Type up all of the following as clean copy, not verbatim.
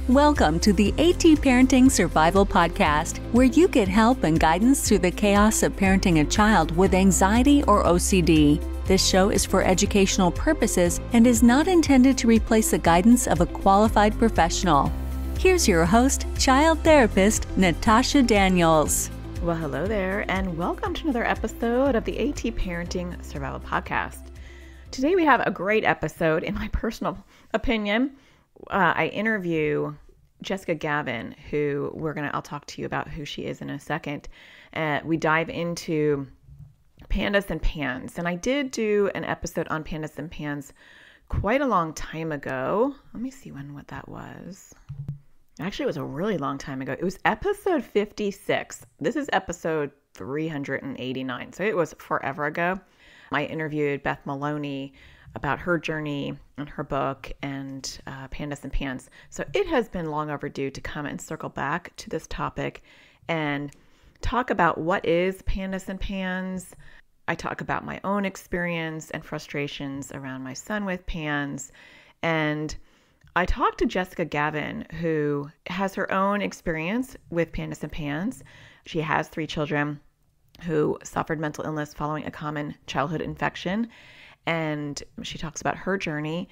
Welcome to the AT Parenting Survival Podcast, where you get help and guidance through the chaos of parenting a child with anxiety or OCD. This show is for educational purposes and is not intended to replace the guidance of a qualified professional. Here's your host, child therapist, Natasha Daniels. Well, hello there, and welcome to another episode of the AT Parenting Survival Podcast. Today we have a great episode, in my personal opinion. I interview Jessica Gavin, who I'll talk to you about who she is in a second. We dive into PANDAS and PANS, and I did do an episode on PANDAS and PANS quite a long time ago. Let me see what that was. Actually, it was a really long time ago. It was episode 56. This is episode 389, so it was forever ago. I interviewed Beth Maloney about her journey and her book and PANDAS and PANS. So it has been long overdue to come and circle back to this topic and talk about what is PANDAS and PANS. I talk about my own experience and frustrations around my son with PANS. And I talked to Jessica Gavin, who has her own experience with PANDAS and PANS. She has 3 children who suffered mental illness following a common childhood infection. And she talks about her journey.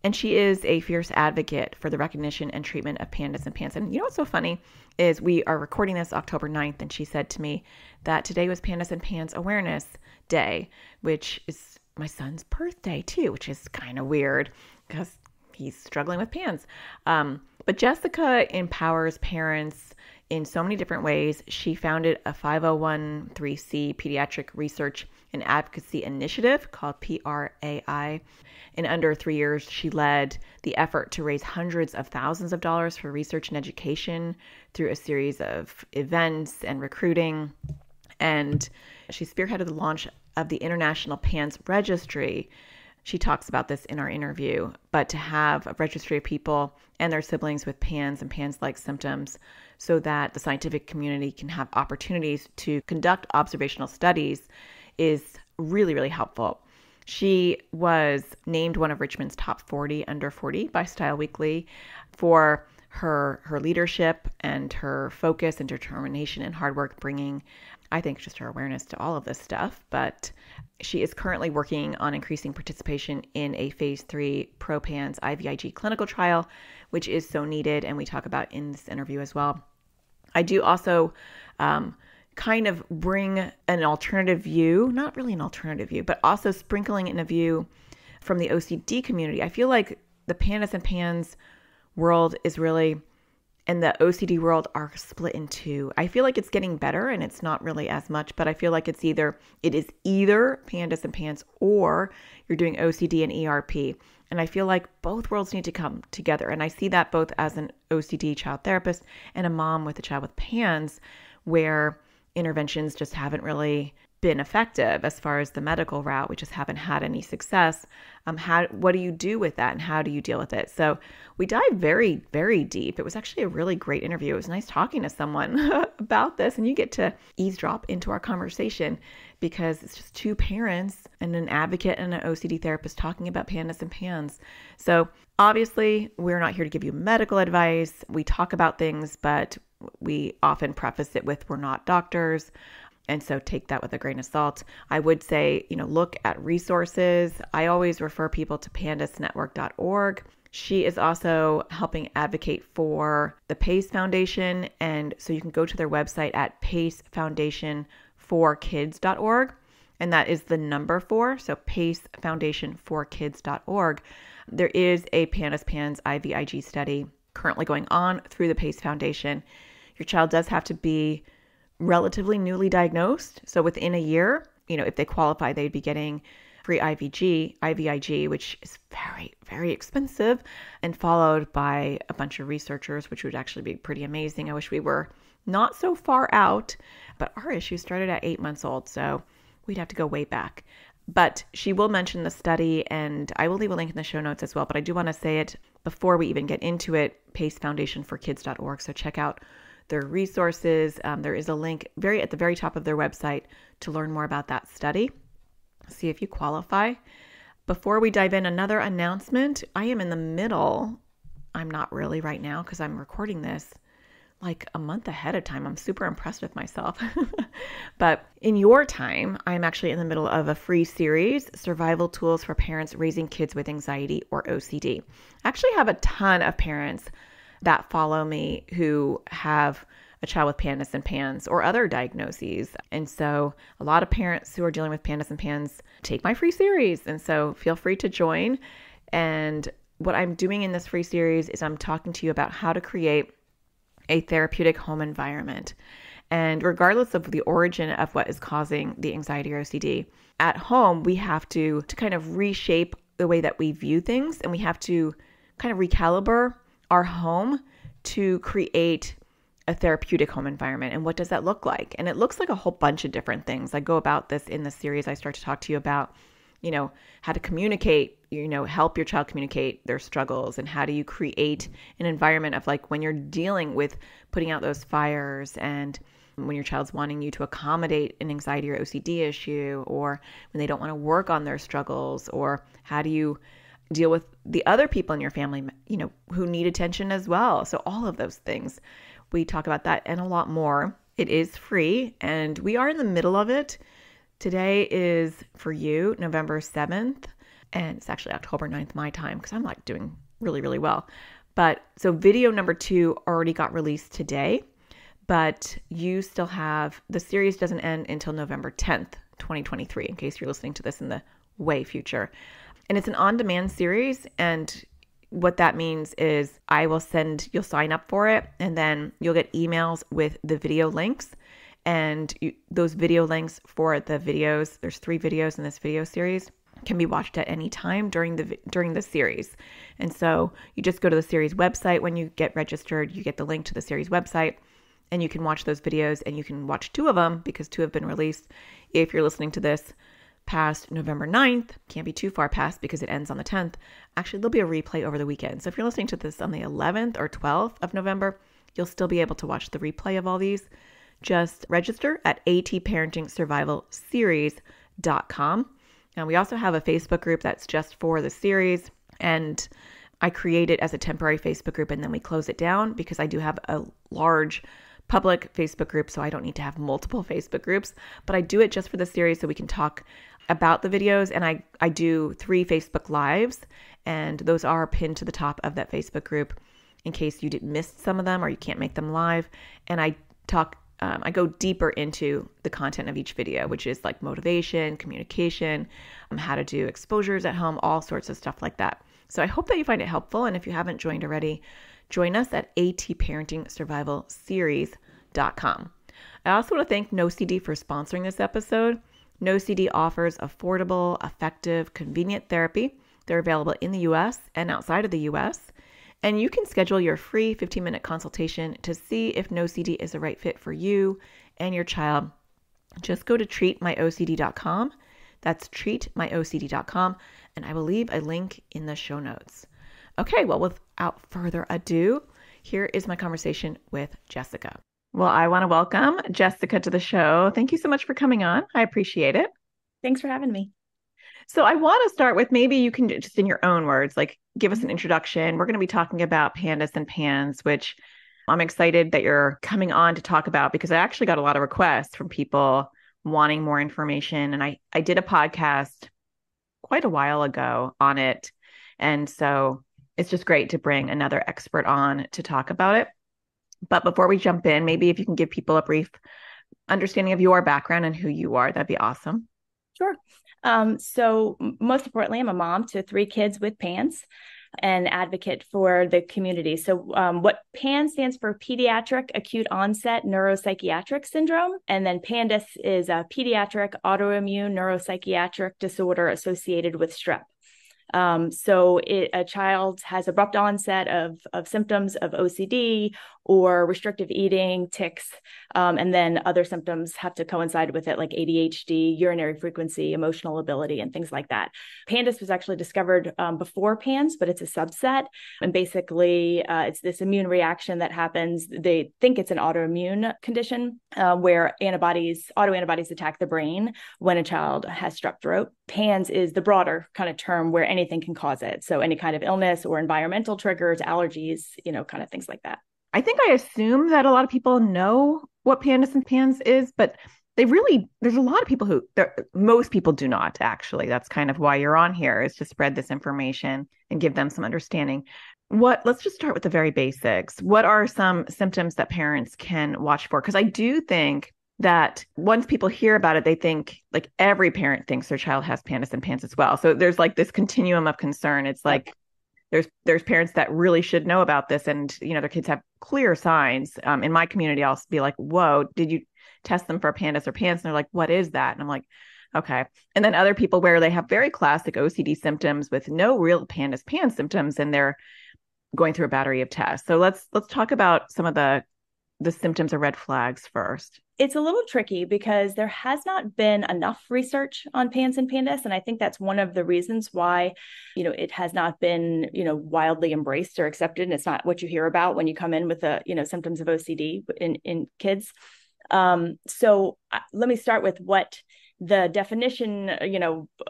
And she is a fierce advocate for the recognition and treatment of PANDAS and PANS. And you know what's so funny is we are recording this October 9th, and she said to me that today was PANDAS and PANS Awareness Day, which is my son's birthday too, which is kind of weird because he's struggling with PANS. But Jessica empowers parents in so many different ways. She founded a 501(c) pediatric research and advocacy initiative called PRAI. In under 3 years, she led the effort to raise hundreds of thousands of dollars for research and education through a series of events and recruiting. And she spearheaded the launch of the International PANS Registry. She talks about this in our interview, but to have a registry of people and their siblings with PANS and PANS-like symptoms so that the scientific community can have opportunities to conduct observational studies is really, really helpful. She was named one of Richmond's top 40 under 40 by Style Weekly for her leadership and her focus and determination and hard work bringing, I think, just her awareness to all of this stuff. But she is currently working on increasing participation in a phase 3 pro-PANS IVIG clinical trial, which is so needed, and we talk about in this interview as well. I do also kind of bring an alternative view, not really an alternative view, but also sprinkling in a view from the OCD community. I feel like the PANDAS and PANS world is really, and the OCD world are split in two. I feel like it's getting better and it's not really as much, but I feel like it is either PANDAS and PANS or you're doing OCD and ERP. And I feel like both worlds need to come together. And I see that both as an OCD child therapist and a mom with a child with PANS, where interventions just haven't really been effective as far as the medical route. We just haven't had any success. What do you do with that and how do you deal with it? So we dive very, very deep. It was actually a really great interview. It was nice talking to someone about this, and you get to eavesdrop into our conversation because it's just 2 parents and an advocate and an OCD therapist talking about PANDAS and PANS. So obviously we're not here to give you medical advice. We talk about things, but we often preface it with, we're not doctors. And so take that with a grain of salt. I would say, look at resources. I always refer people to pandasnetwork.org. She is also helping advocate for the PACE Foundation. And so you can go to their website at pacefoundationforkids.org. And that is the number 4. So pacefoundationforkids.org. There is a PANDAS PANS IVIG study currently going on through the PACE Foundation. Your child does have to be relatively newly diagnosed. So within a year, if they qualify, they'd be getting free IVIG, which is very, very expensive, and followed by a bunch of researchers, which would actually be pretty amazing. I wish we were not so far out, but our issue started at 8 months old. So we'd have to go way back. But she will mention the study, and I will leave a link in the show notes as well. But I do want to say it before we even get into it, pacefoundationforkids.org. So check out their resources. There is a link at the very top of their website to learn more about that study. See if you qualify. Before we dive in, another announcement. I am in the middle I'm not really right now because I'm recording this like a month ahead of time. I'm super impressed with myself. But in your time, I'm actually in the middle of a free series, Survival Tools for Parents Raising Kids with Anxiety or OCD. I actually have a ton of parents that follow me who have a child with PANDAS and PANS or other diagnoses. And so a lot of parents who are dealing with PANDAS and PANS take my free series. And so feel free to join. And what I'm doing in this free series is I'm talking to you about how to create a therapeutic home environment. And regardless of the origin of what is causing the anxiety or OCD, at home, we have to kind of reshape the way that we view things, and we have to kind of recalibrate our home to create a therapeutic home environment. And what does that look like? And it looks like a whole bunch of different things. I go about this in the series. I start to talk to you about, how to communicate, help your child communicate their struggles, and how do you create an environment of like when you're dealing with putting out those fires, and when your child's wanting you to accommodate an anxiety or OCD issue, or when they don't want to work on their struggles, or how do you deal with the other people in your family, who need attention as well. So all of those things, we talk about that and a lot more. It is free, and we are in the middle of it. Today is, for you, November 7th, and it's actually October 9th my time because I'm like doing really, really well. But so video number 2 already got released today, but you still have, the series doesn't end until November 10th, 2023, in case you're listening to this in the way future. And it's an on-demand series, and what that means is you'll sign up for it, and then you'll get emails with the video links. And those video links for the videos, there's 3 videos in this video series, can be watched at any time during the series. And so you just go to the series website. When you get registered, you get the link to the series website, and you can watch those videos, and you can watch 2 of them because 2 have been released. If you're listening to this past November 9th, can't be too far past because it ends on the 10th. Actually, there'll be a replay over the weekend. So if you're listening to this on the 11th or 12th of November, you'll still be able to watch the replay of all these. Just register at atparentingsurvivalseries.com. And we also have a Facebook group that's just for the series. And I create it as a temporary Facebook group, and then we close it down because I do have a large public Facebook group, so I don't need to have multiple Facebook groups. But I do it just for the series so we can talk about the videos. And I do 3 Facebook Lives, and those are pinned to the top of that Facebook group in case you missed some of them or you can't make them live. And I go deeper into the content of each video, which is like motivation, communication, how to do exposures at home, all sorts of stuff like that. So I hope that you find it helpful. And if you haven't joined already, join us at atparentingsurvivalseries.com. I also want to thank NoCD for sponsoring this episode. NoCD offers affordable, effective, convenient therapy. They're available in the U.S. and outside of the U.S., and you can schedule your free 15-minute consultation to see if NoCD is the right fit for you and your child. Just go to treatmyocd.com. That's treatmyocd.com. And I will leave a link in the show notes. Okay, well, without further ado, here is my conversation with Jessica. Well, I want to welcome Jessica to the show. Thank you so much for coming on. I appreciate it. Thanks for having me. So I want to start with, maybe you can just in your own words, like give us an introduction. We're going to be talking about PANDAS and PANS, which I'm excited that you're coming on to talk about because I actually got a lot of requests from people wanting more information. And I did a podcast quite a while ago on it. And so it's just great to bring another expert on to talk about it. But before we jump in, maybe if you can give people a brief understanding of your background and who you are, that'd be awesome. Sure. So most importantly, I'm a mom to 3 kids with PANS and advocate for the community. So what PANS stands for Pediatric Acute Onset Neuropsychiatric Syndrome. And then PANDAS is a pediatric autoimmune neuropsychiatric disorder associated with strep. So a child has abrupt onset of symptoms of OCD or restrictive eating, tics, and then other symptoms have to coincide with it, like ADHD, urinary frequency, emotional ability, and things like that. PANDAS was actually discovered before PANS, but it's a subset. And basically, it's this immune reaction that happens. They think it's an autoimmune condition where autoantibodies attack the brain when a child has strep throat. PANS is the broader kind of term where anything anything can cause it. So any kind of illness or environmental triggers, allergies, kind of things like that. I think I assume that a lot of people know what PANDAS and PANS is, but there's a lot of people most people do not actually. That's kind of why you're on here, is to spread this information and give them some understanding. Let's just start with the very basics. What are some symptoms that parents can watch for? Because I do think that once people hear about it, they think like every parent thinks their child has PANDAS and PANS as well. So there's like this continuum of concern. It's like there's parents that really should know about this, and their kids have clear signs. In my community, I'll be like, "Whoa, did you test them for PANDAS or PANS?" And they're like, "What is that?" And I'm like, "Okay." And then other people where they have very classic OCD symptoms with no real PANDAS PANS symptoms, and they're going through a battery of tests. So let's talk about some of the symptoms or red flags first. It's a little tricky because there has not been enough research on PANS and PANDAS. And I think that's one of the reasons why, it has not been, wildly embraced or accepted. And it's not what you hear about when you come in with the, symptoms of OCD in kids. So let me start with what the definition,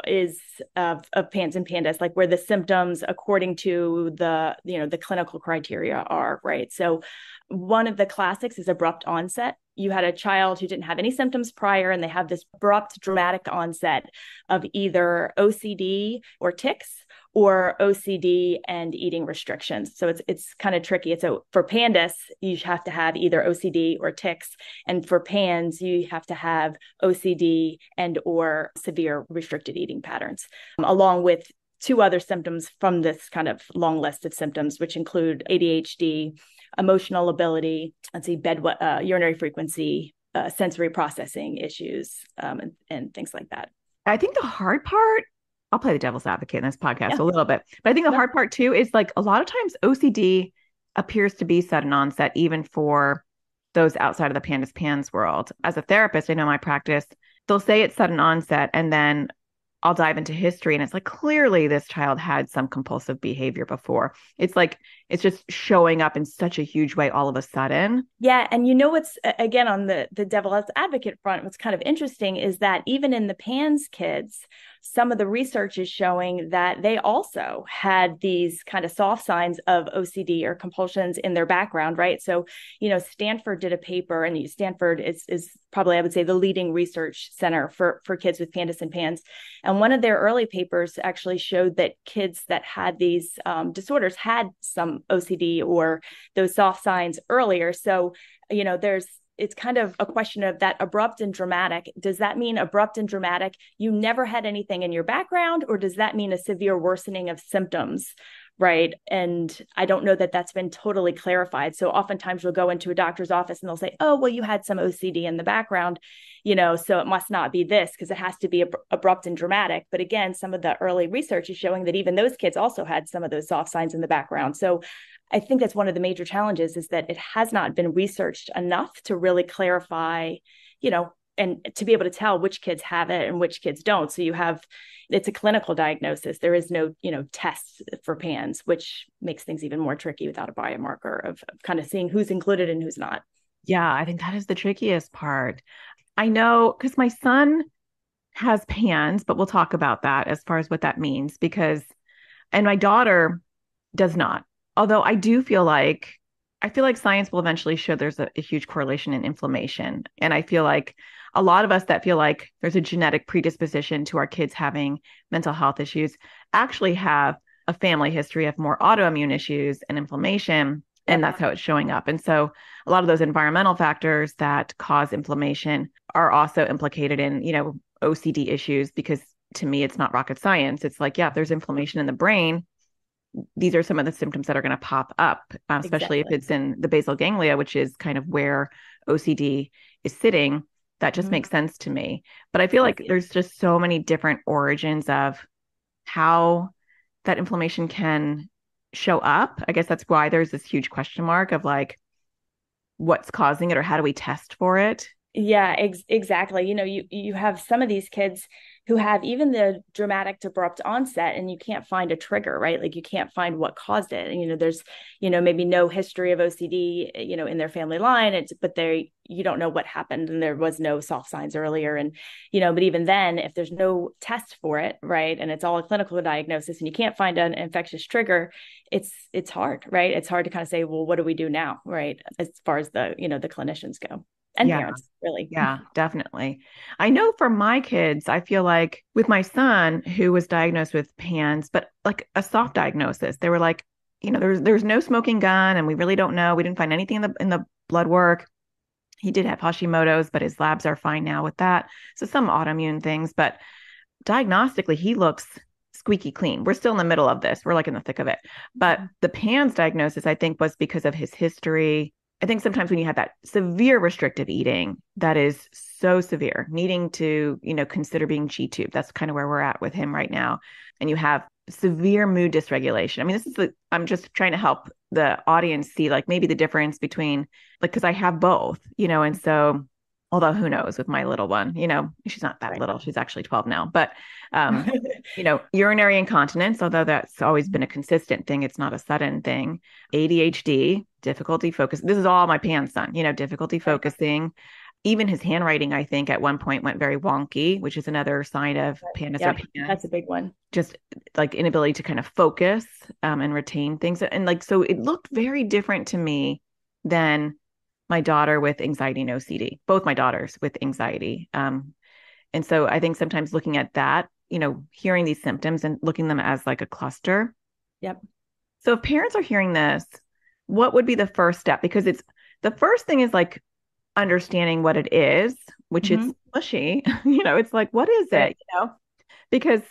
is of PANS and PANDAS, like where the symptoms according to the clinical criteria are, right? So one of the classics is abrupt onset. You had a child who didn't have any symptoms prior, and they have this abrupt, dramatic onset of either OCD or tics, or OCD and eating restrictions. So it's kind of tricky. For PANDAS, you have to have either OCD or tics, and for PANS, you have to have OCD and or severe restricted eating patterns, along with two other symptoms from this kind of long list of symptoms, which include ADHD, emotional ability, urinary frequency, sensory processing issues, and things like that. I think the hard part, I'll play the devil's advocate in this podcast a little bit, but I think the hard part too is like a lot of times OCD appears to be sudden onset, even for those outside of the PANDAS PANS world. As a therapist, I know my practice, they'll say it's sudden onset, and then I'll dive into history, and it's like, clearly this child had some compulsive behavior before. It's like, it's just showing up in such a huge way all of a sudden. Yeah. And what's, again, on the devil's advocate front, what's kind of interesting is that even in the PANS kids, some of the research is showing that they also had these kind of soft signs of OCD or compulsions in their background, right? So, Stanford did a paper, and Stanford is probably, I would say, the leading research center for kids with PANDAS and PANS. And one of their early papers actually showed that kids that had these disorders had some OCD or those soft signs earlier. So, it's kind of a question of that abrupt and dramatic. Does that mean abrupt and dramatic, you never had anything in your background, or does that mean a severe worsening of symptoms? Right. And I don't know that that's been totally clarified. So oftentimes we'll go into a doctor's office and they'll say, "Oh, well, you had some OCD in the background, so it must not be this, because it has to be abrupt and dramatic." But again, some of the early research is showing that even those kids also had some of those soft signs in the background. So I think that's one of the major challenges, is that it has not been researched enough to really clarify, and to be able to tell which kids have it and which kids don't. So it's a clinical diagnosis. There is no, tests for PANS, which makes things even more tricky without a biomarker of kind of seeing who's included and who's not. Yeah, I think that is the trickiest part. I know, because my son has PANS, but we'll talk about that as far as what that means, and my daughter does not. Although I feel like science will eventually show there's a huge correlation in inflammation. And I feel like a lot of us that feel like there's a genetic predisposition to our kids having mental health issues actually have a family history of more autoimmune issues and inflammation. And that's how it's showing up. And so a lot of those environmental factors that cause inflammation are also implicated in, OCD issues, because to me, it's not rocket science. It's like, yeah, if there's inflammation in the brain, these are some of the symptoms that are going to pop up, especially if it's in the basal ganglia, which is kind of where OCD is sitting. That just makes sense to me. But I feel like there's just so many different origins of how that inflammation can show up. I guess that's why there's this huge question mark of like, what's causing it, or how do we test for it? Yeah, exactly. You have some of these kids who have even the dramatic abrupt onset, and you can't find a trigger, right? Like you can't find what caused it. And, there's, maybe no history of OCD, in their family line, but you don't know what happened, and there was no soft signs earlier. And, but even then, if there's no test for it, right, and it's all a clinical diagnosis and you can't find an infectious trigger, it's hard, right? It's hard to kind of say, well, what do we do now, right? As far as the clinicians go. And parents, really. Yeah, definitely. I know for my kids, I feel like with my son who was diagnosed with PANS, but like a soft diagnosis, they were like, there's no smoking gun, and we really don't know. We didn't find anything in the blood work. He did have Hashimoto's, but his labs are fine now with that. So some autoimmune things, but diagnostically, he looks squeaky clean. We're still in the middle of this. We're like in the thick of it. But the PANS diagnosis, I think, was because of his history. I think sometimes when you have that severe restrictive eating, that is so severe, needing to, consider being G-tube. That's kind of where we're at with him right now. And you have severe mood dysregulation. I mean, I'm just trying to help the audience see like maybe the difference between because I have both, and so although who knows with my little one, she's not that little, she's actually 12 now, but, urinary incontinence, although that's always been a consistent thing. It's not a sudden thing. ADHD, difficulty focus. This is all my PANS son, difficulty focusing. Even his handwriting, I think at one point went very wonky, which is another sign of PANDAS or PANS. That's a big one. Just like inability to kind of focus and retain things. And so it looked very different to me than my daughter with anxiety and OCD, both my daughters with anxiety. And so I think sometimes looking at that, hearing these symptoms and looking them as like a cluster. Yep. So if parents are hearing this, what would be the first step? Because the first thing is like understanding what it is, which is mushy, it's like, what is it? Because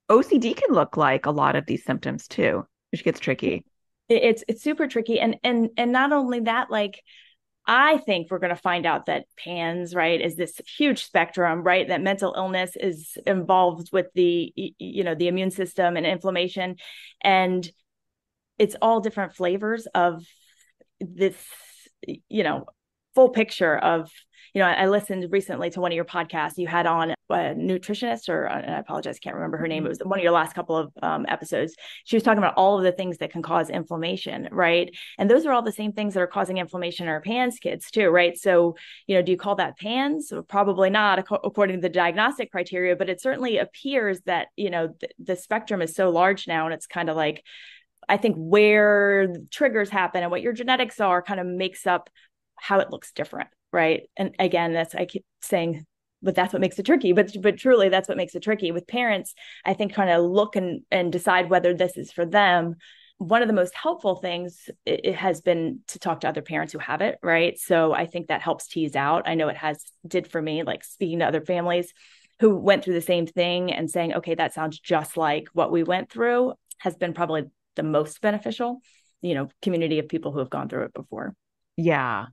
OCD can look like a lot of these symptoms too, which gets tricky. It's super tricky. And not only that, like, I think we're going to find out that PANS, right, is this huge spectrum, right? That mental illness is involved with the immune system and inflammation. And it's all different flavors of this, full picture of, I listened recently to one of your podcasts. You had on a nutritionist, and I apologize, can't remember her name. It was one of your last couple of episodes. She was talking about all of the things that can cause inflammation, right? And those are all the same things that are causing inflammation in our PANS kids too, right? So, do you call that PANS? Probably not according to the diagnostic criteria, but it certainly appears that, the spectrum is so large now, and it's kind of like, I think where the triggers happen and what your genetics are kind of makes up how it looks different. Right. And again, I keep saying, but that's what makes it tricky. But truly, that's what makes it tricky. With parents, I think trying to look and decide whether this is for them. One of the most helpful things it has been to talk to other parents who have it. Right. So I think that helps tease out. I know it did for me, like speaking to other families who went through the same thing and saying, okay, that sounds just like what we went through, has been probably the most beneficial, community of people who have gone through it before. Yeah.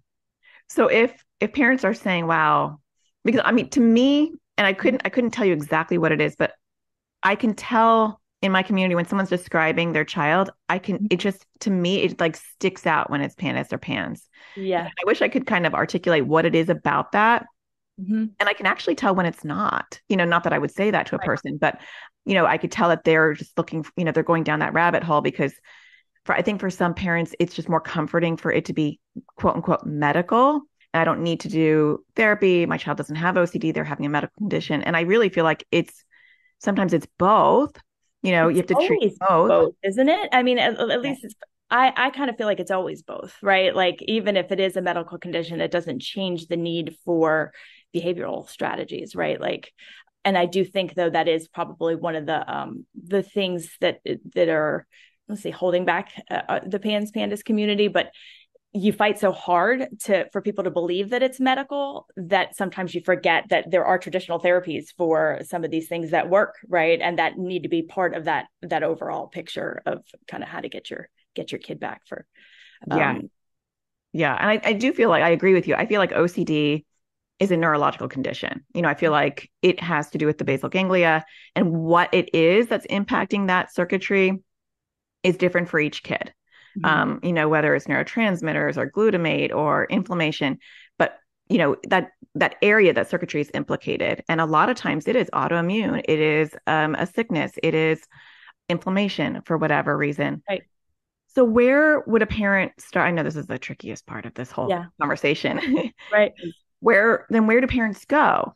So if parents are saying, wow, because I mean, to me, and I couldn't tell you exactly what it is, but I can tell in my community when someone's describing their child, it just, to me, it like sticks out when it's PANDAS or PANS. Yeah. And I wish I could kind of articulate what it is about that. And I can actually tell when it's not, not that I would say that to a person, but, I could tell that they're just looking, they're going down that rabbit hole because I think for some parents, it's just more comforting for it to be quote unquote medical. And I don't need to do therapy. My child doesn't have OCD. They're having a medical condition. And I really feel like sometimes it's both, you have to treat both, isn't it? I mean, at least I kind of feel like it's always both, right? Like even if it is a medical condition, it doesn't change the need for behavioral strategies, right? Like, and I do think though, that is probably one of the things that are, let's say, holding back the PANDAS community, but you fight so hard for people to believe that it's medical that sometimes you forget that there are traditional therapies for some of these things that work, right? And that need to be part of that overall picture of kind of how to get your kid back for. Yeah. And I do feel like I agree with you. I feel like OCD is a neurological condition. I feel like it has to do with the basal ganglia, and what it is that's impacting that circuitry is different for each kid. Whether it's neurotransmitters or glutamate or inflammation. But that area, that circuitry is implicated. And a lot of times it is autoimmune. It is a sickness. It is inflammation for whatever reason. Right. So where would a parent start? I know this is the trickiest part of this whole conversation. Right. Where do parents go?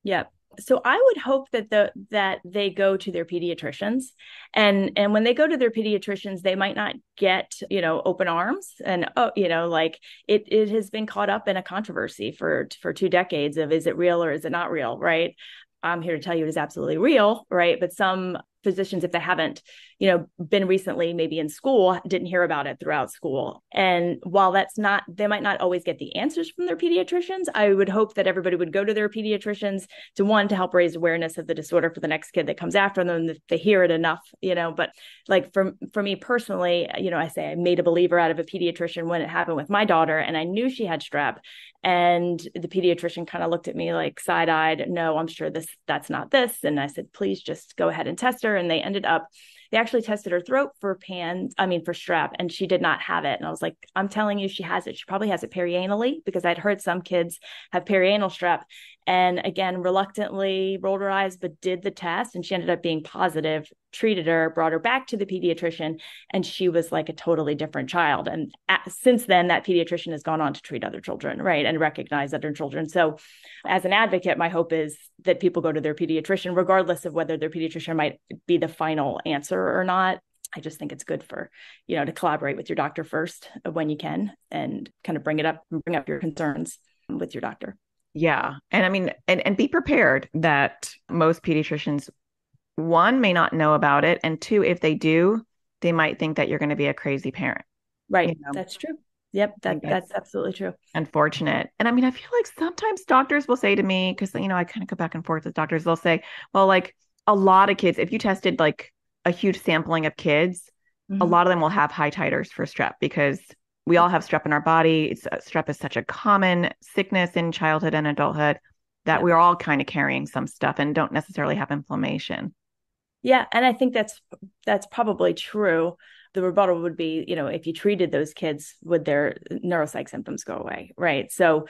Yeah. So I would hope that they go to their pediatricians, and when they go to their pediatricians, they might not get, open arms, and like it has been caught up in a controversy for 2 decades of, is it real or is it not real? Right. I'm here to tell you it is absolutely real. Right. But some physicians, if they haven't, been recently maybe in school, didn't hear about it throughout school. And while they might not always get the answers from their pediatricians, I would hope that everybody would go to their pediatricians to help raise awareness of the disorder for the next kid that comes after them, if they hear it enough, but like for me personally, I say I made a believer out of a pediatrician when it happened with my daughter, and I knew she had strep. And the pediatrician kind of looked at me like side-eyed, no, I'm sure that's not this. And I said, please just go ahead and test her. And they actually tested her throat for strep, and she did not have it. And I was like, I'm telling you, she has it. She probably has it perianally, because I'd heard some kids have perianal strep. And again, reluctantly rolled her eyes, but did the test, and she ended up being positive, treated her, brought her back to the pediatrician, and she was like a totally different child. And since then, that pediatrician has gone on to treat other children, right, and recognize other children. So as an advocate, my hope is that people go to their pediatrician, regardless of whether their pediatrician might be the final answer or not. I just think it's good for, to collaborate with your doctor first when you can, and kind of bring up your concerns with your doctor. Yeah. And I mean, and be prepared that most pediatricians, one, may not know about it. And two, if they do, they might think that you're going to be a crazy parent. Right. That's true. Yep. That's absolutely true. Unfortunate. And I mean, I feel like sometimes doctors will say to me, because, I kind of go back and forth with doctors, they'll say, well, like a lot of kids, if you tested like a huge sampling of kids, a lot of them will have high titers for strep, because we all have strep in our body. Strep is such a common sickness in childhood and adulthood that we're all kind of carrying some stuff and don't necessarily have inflammation. Yeah. And I think that's probably true. The rebuttal would be, if you treated those kids, would their neuropsych symptoms go away? Right. So,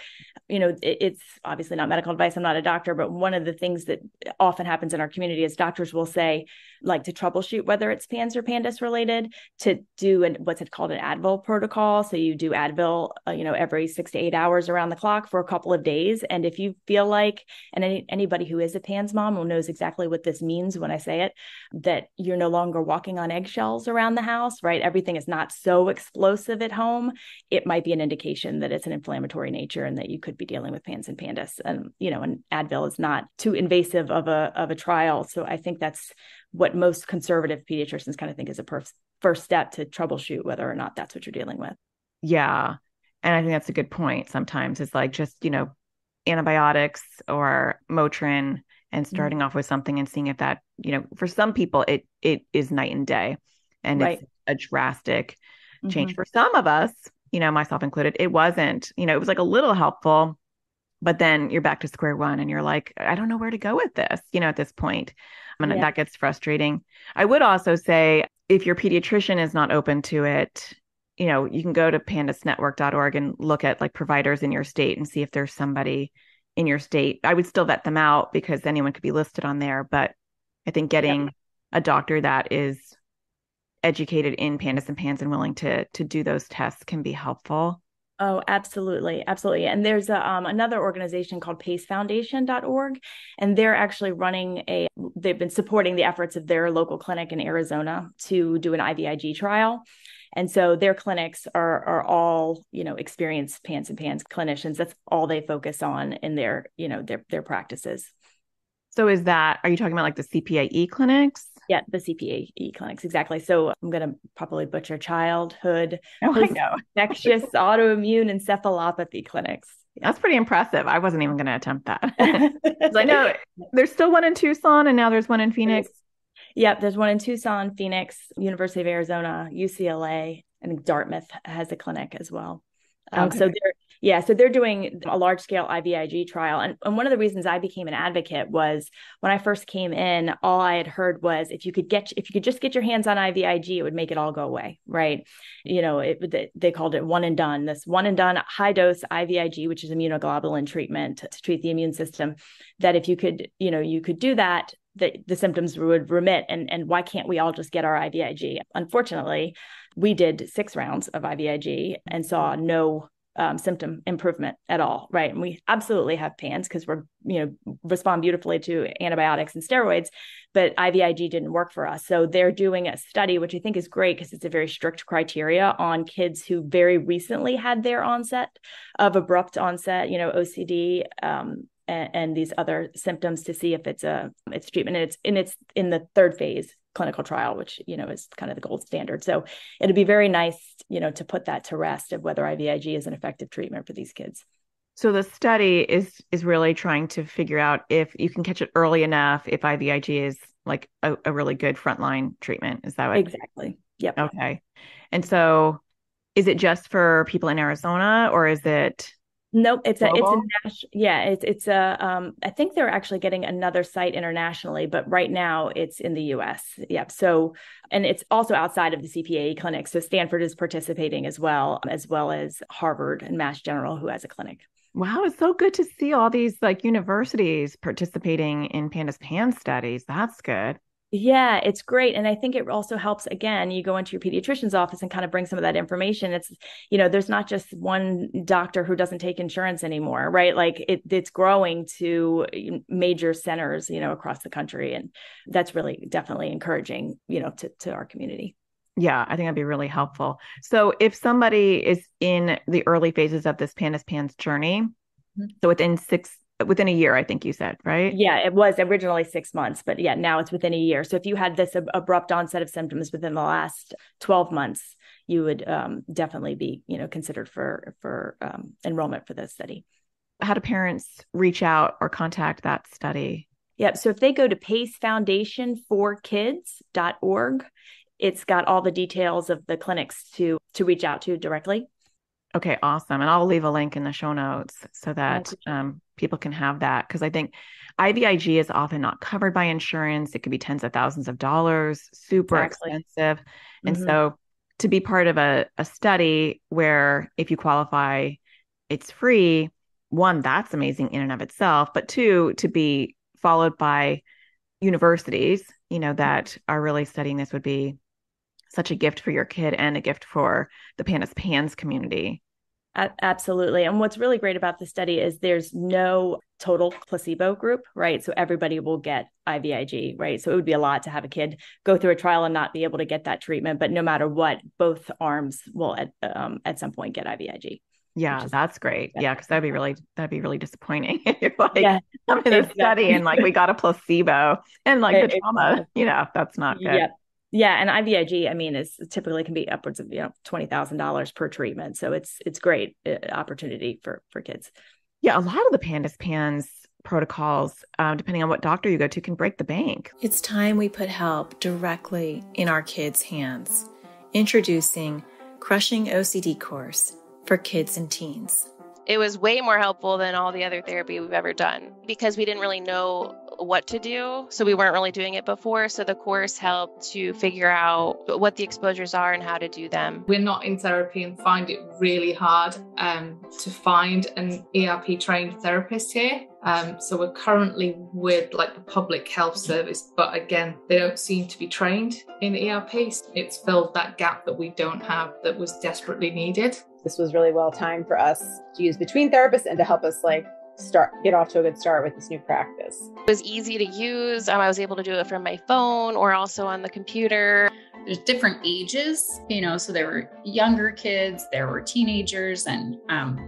it's obviously not medical advice. I'm not a doctor, but one of the things that often happens in our community is doctors will say, like, to troubleshoot whether it's PANS or PANDAS related, to do what's it called, an Advil protocol. So you do Advil, every 6 to 8 hours around the clock for a couple of days. And if you feel like, and anybody who is a PANS mom will knows exactly what this means when I say it, that you're no longer walking on eggshells around the house, right? Everything is not so explosive at home. It might be an indication that it's an inflammatory nature and that you could be dealing with PANS and PANDAS. And, and Advil is not too invasive of a trial. So I think that's what most conservative pediatricians kind of think is a first step to troubleshoot whether or not that's what you're dealing with. Yeah. And I think that's a good point. Sometimes it's like just, antibiotics or Motrin, and starting off with something and seeing if that, for some people, it is night and day, and it's a drastic change. For some of us, myself included, it wasn't, it was like a little helpful, but then you're back to square one and you're like, I don't know where to go with this, at this point. And that gets frustrating. I would also say, if your pediatrician is not open to it, you can go to pandasnetwork.org and look at like providers in your state and see if there's somebody in your state. I would still vet them out, because anyone could be listed on there. But I think getting a doctor that is educated in PANDAS and PANS and willing to do those tests can be helpful. Oh, absolutely. Absolutely. And there's another organization called pacefoundation.org, and they're actually they've been supporting the efforts of their local clinic in Arizona to do an IVIG trial. And so their clinics are all, experienced PANS and PANS clinicians. That's all they focus on in their practices. So are you talking about like the CPAE clinics? Yeah, the CPAE clinics, exactly. So I'm going to probably butcher childhood, infectious autoimmune encephalopathy clinics. That's pretty impressive. I wasn't even going to attempt that. I know there's still one in Tucson, and now there's one in Phoenix. Yep, there's one in Tucson, Phoenix, University of Arizona, UCLA, and Dartmouth has a clinic as well. So they're doing a large scale IVIG trial. And one of the reasons I became an advocate was when I first came in, all I had heard was if you could just get your hands on IVIG, it would make it all go away. Right. They called it one and done, this one and done high dose IVIG, which is immunoglobulin treatment to treat the immune system, that if you could do that, the symptoms would remit. And why can't we all just get our IVIG? Unfortunately, we did 6 rounds of IVIG and saw no symptom improvement at all. Right. And we absolutely have PANS because respond beautifully to antibiotics and steroids, but IVIG didn't work for us. So they're doing a study, which I think is great because it's a very strict criteria on kids who very recently had their onset of abrupt onset, OCD, and these other symptoms to see if it's treatment. And it's in the 3rd phase clinical trial, which, is kind of the gold standard. So it'd be very nice, to put that to rest of whether IVIG is an effective treatment for these kids. So the study is really trying to figure out if you can catch it early enough, if IVIG is like a really good frontline treatment. Is that what? Exactly. Yep. Okay. And so is it just for people in Arizona or is it? Nope, it's a global? I think they're actually getting another site internationally, but right now it's in the US. Yep. So, and it's also outside of the CPAE clinic. So Stanford is participating as well as Harvard and Mass General, who has a clinic. Wow, it's so good to see all these like universities participating in PANDAS PAN studies. That's good. Yeah, it's great. And I think it also helps, again, you go into your pediatrician's office and kind of bring some of that information. It's, there's not just one doctor who doesn't take insurance anymore, right? Like it's growing to major centers, across the country. And that's really definitely encouraging, to our community. Yeah, I think that'd be really helpful. So if somebody is in the early phases of this PANDAS PANS journey, so within a year, I think you said, right? Yeah, it was originally 6 months, but yeah, now it's within a year. So if you had this abrupt onset of symptoms within the last 12 months, you would definitely be, considered for enrollment for this study. How do parents reach out or contact that study? Yeah, so if they go to pacefoundationforkids.org, it's got all the details of the clinics to reach out to directly. Okay, awesome. And I'll leave a link in the show notes so that people can have that. Because I think IVIG is often not covered by insurance. It could be tens of thousands of dollars, super expensive. And so to be part of a study where if you qualify, it's free, one, that's amazing in and of itself. But 2, to be followed by universities, that are really studying this would be such a gift for your kid and a gift for the PANDAS PANS community. Absolutely. And what's really great about the study is there's no total placebo group, right? So everybody will get IVIG, right? So it would be a lot to have a kid go through a trial and not be able to get that treatment. But no matter what, both arms will at some point get IVIG. Yeah, that's great. Yeah, because that'd be really disappointing. I'm in a study and like we got a placebo and like the trauma, that's not good. Yep. Yeah, and IVIG, is typically can be upwards of $20,000 per treatment, so it's great opportunity for kids. Yeah, a lot of the PANDAS PANS protocols, depending on what doctor you go to, can break the bank. It's time we put help directly in our kids' hands. Introducing Crushing OCD course for kids and teens. It was way more helpful than all the other therapy we've ever done because we didn't really know what to do. So we weren't really doing it before. So the course helped to figure out what the exposures are and how to do them. We're not in therapy and find it really hard to find an ERP trained therapist here. So we're currently with like the public health service, but again, they don't seem to be trained in ERP. It's filled that gap that we don't have that was desperately needed. This was really well timed for us to use between therapists and to help us get off to a good start with this new practice. It was easy to use. I was able to do it from my phone or also on the computer. There's different ages, so there were younger kids, there were teenagers, and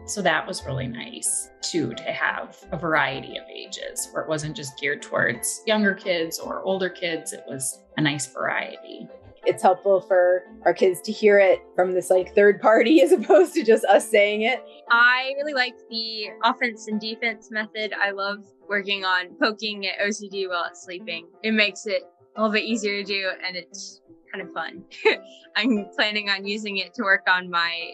so that was really nice too, to have a variety of ages where it wasn't just geared towards younger kids or older kids. It was a nice variety. It's helpful for our kids to hear it from this third party as opposed to just us saying it. I really like the offense and defense method. I love working on poking at OCD while it's sleeping. It makes it a little bit easier to do, and it's kind of fun. I'm planning on using it to work on my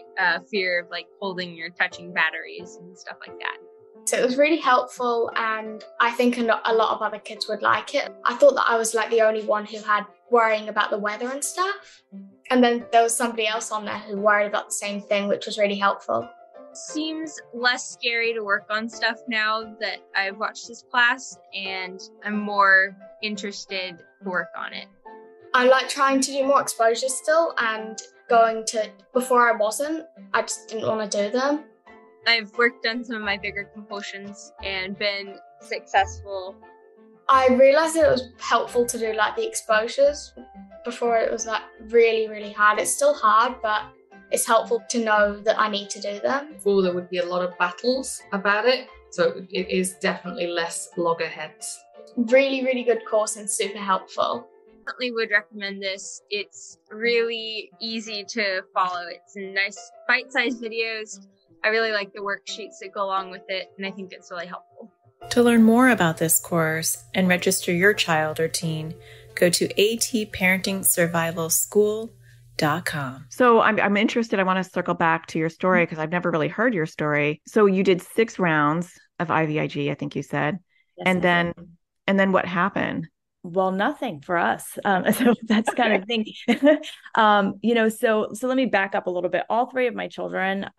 fear of like holding or touching batteries and stuff like that. So it was really helpful, and I think a lot of other kids would like it. I thought that I was like the only one who had worrying about the weather and stuff. And then there was somebody else on there who worried about the same thing, which was really helpful. Seems less scary to work on stuff now that I've watched this class, and I'm more interested to work on it. I like trying to do more exposures still, and before I wasn't, I just didn't want to do them. I've worked on some of my bigger compulsions and been successful. I realized that it was helpful to do like the exposures. Before it was like really, really hard. It's still hard, but it's helpful to know that I need to do them. Before there would be a lot of battles about it, so it is definitely less loggerheads. Really, really good course and super helpful. Definitely would recommend this. It's really easy to follow. It's nice bite-sized videos. I really like the worksheets that go along with it, and I think it's really helpful. To learn more about this course and register your child or teen, go to atparentingsurvivalschool.com. So I'm interested. I want to circle back to your story because I've never really heard your story. So you did 6 rounds of IVIG, I think you said. Yes, and then what happened? Well, nothing for us. So that's kind of thing. So let me back up a little bit. All 3 of my children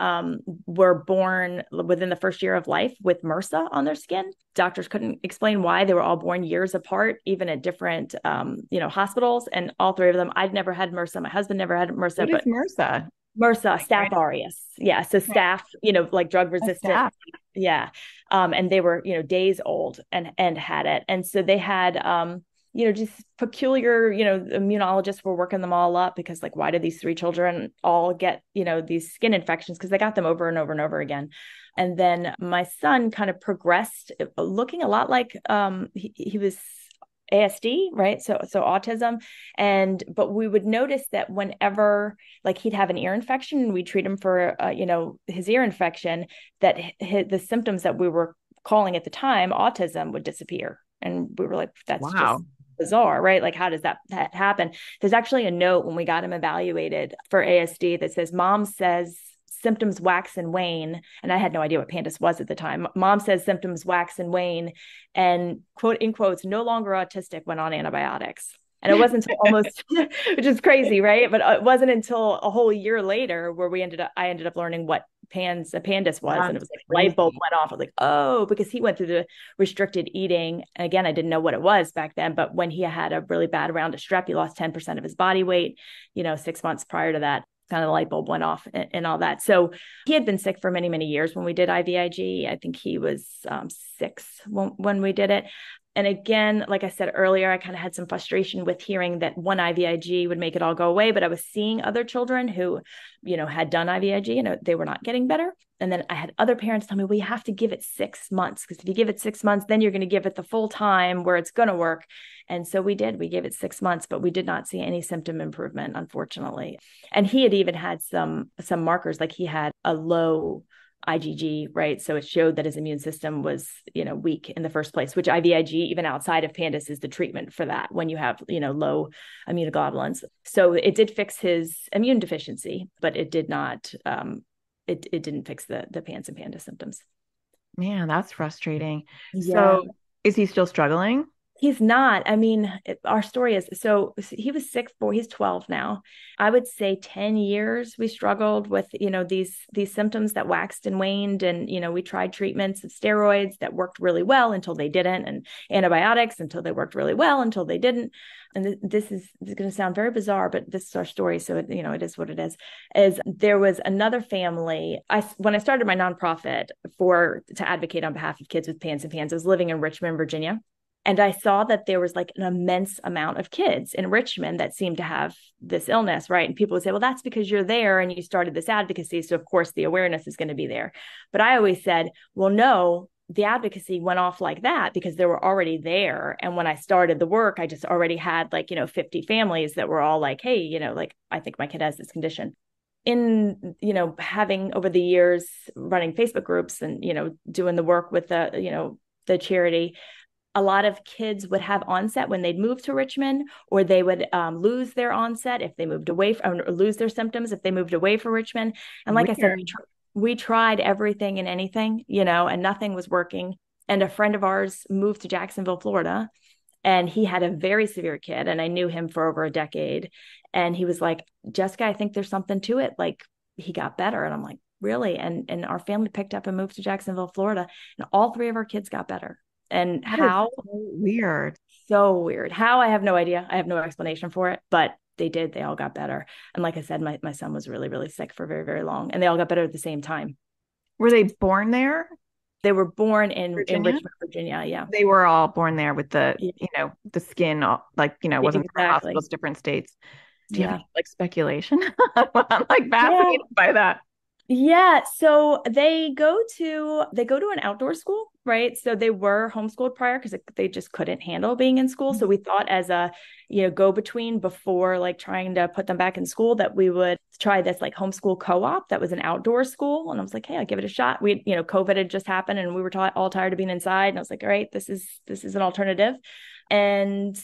were born within the first year of life with MRSA on their skin. Doctors couldn't explain why. They were all born years apart, even at different, hospitals. And all 3 of them, I'd never had MRSA. My husband never had MRSA. What is MRSA? MRSA, staph aureus. Yeah. So staph, like drug resistant. Yeah. And they were, days old and had it. And so they had, just peculiar, immunologists were working them all up because like, why did these 3 children all get, these skin infections? Because they got them over and over and over again. And then my son kind of progressed looking a lot like he was ASD, right? So autism. But we would notice that whenever like he'd have an ear infection and we treat him for, his ear infection, that the symptoms that we were calling at the time autism would disappear. And we were like, that's just bizarre, right? Like, how does that happen? There's actually a note when we got him evaluated for ASD that says, Mom says symptoms wax and wane. And I had no idea what PANDAS was at the time. Mom says symptoms wax and wane and quote in quotes, no longer autistic when on antibiotics. And it wasn't until almost, which is crazy, right? But it wasn't until a whole year later where I ended up learning what PANDAS was. And it was like light bulb went off. I was like, oh, because he went through the restricted eating. And again, I didn't know what it was back then, but when he had a really bad round of strep, he lost 10% of his body weight, 6 months prior to that, kind of the light bulb went off and all that. So he had been sick for many, many years when we did IVIG. I think he was 6 when we did it. And again, like I said earlier, I kind of had some frustration with hearing that one IVIG would make it all go away, but I was seeing other children who, had done IVIG and they were not getting better. And then I had other parents tell me, well, you have to give it 6 months, because if you give it 6 months, then you're going to give it the full time where it's going to work. And so we did. We gave it 6 months, but we did not see any symptom improvement, unfortunately. And he had even had some markers, like he had a low IgG, right? So it showed that his immune system was, weak in the first place, which IVIG, even outside of PANDAS, is the treatment for that when you have, low immunoglobulins. So it did fix his immune deficiency, but it did not, it didn't fix the PANS and PANDAS symptoms. Man, that's frustrating. Yeah. So is he still struggling? He's not. I mean, our story is, so he was sick he's 12 now. I would say 10 years we struggled with, these symptoms that waxed and waned. And, we tried treatments of steroids that worked really well until they didn't, and antibiotics until they worked really well until they didn't. And this is going to sound very bizarre, but this is our story. So, it is what it is there was another family. When I started my nonprofit to advocate on behalf of kids with PANS and PANS, I was living in Richmond, Virginia. And I saw that there was like an immense amount of kids in Richmond that seemed to have this illness, right? And people would say, well, that's because you're there and you started this advocacy. So of course the awareness is going to be there. But I always said, well, no, the advocacy went off like that because they were already there. And when I started the work, I just already had 50 families that were all like, hey, I think my kid has this condition. In, having over the years running Facebook groups and, doing the work with the charity, a lot of kids would have onset when they'd move to Richmond, or they would lose their onset if they moved away from, or lose their symptoms if they moved away from Richmond. And like I said, we tried everything and anything, and nothing was working. And a friend of ours moved to Jacksonville, Florida, and he had a very severe kid, and I knew him for over a decade. And he was like, Jessica, I think there's something to it. Like, he got better. And I'm like, really? And our family picked up and moved to Jacksonville, Florida, and all 3 of our kids got better. And That how is so weird. So weird. How? I have no idea. I have no explanation for it, but they did. They all got better. And like I said, my son was really, really sick for very, very long, and they all got better at the same time. Were they born there? They were born in Richmond, Virginia. Yeah. They were all born there with the, the skin, wasn't Exactly. hospitals, different states. Do you have Yeah. any, speculation? I'm fascinated by that. Yeah. So they go to an outdoor school, right? So they were homeschooled prior because they just couldn't handle being in school. So we thought, as a, go between before trying to put them back in school, that we would try this homeschool co-op that was an outdoor school. And I was like, hey, I'll give it a shot. COVID had just happened, and we were all tired of being inside. And I was like, all right, this is an alternative. And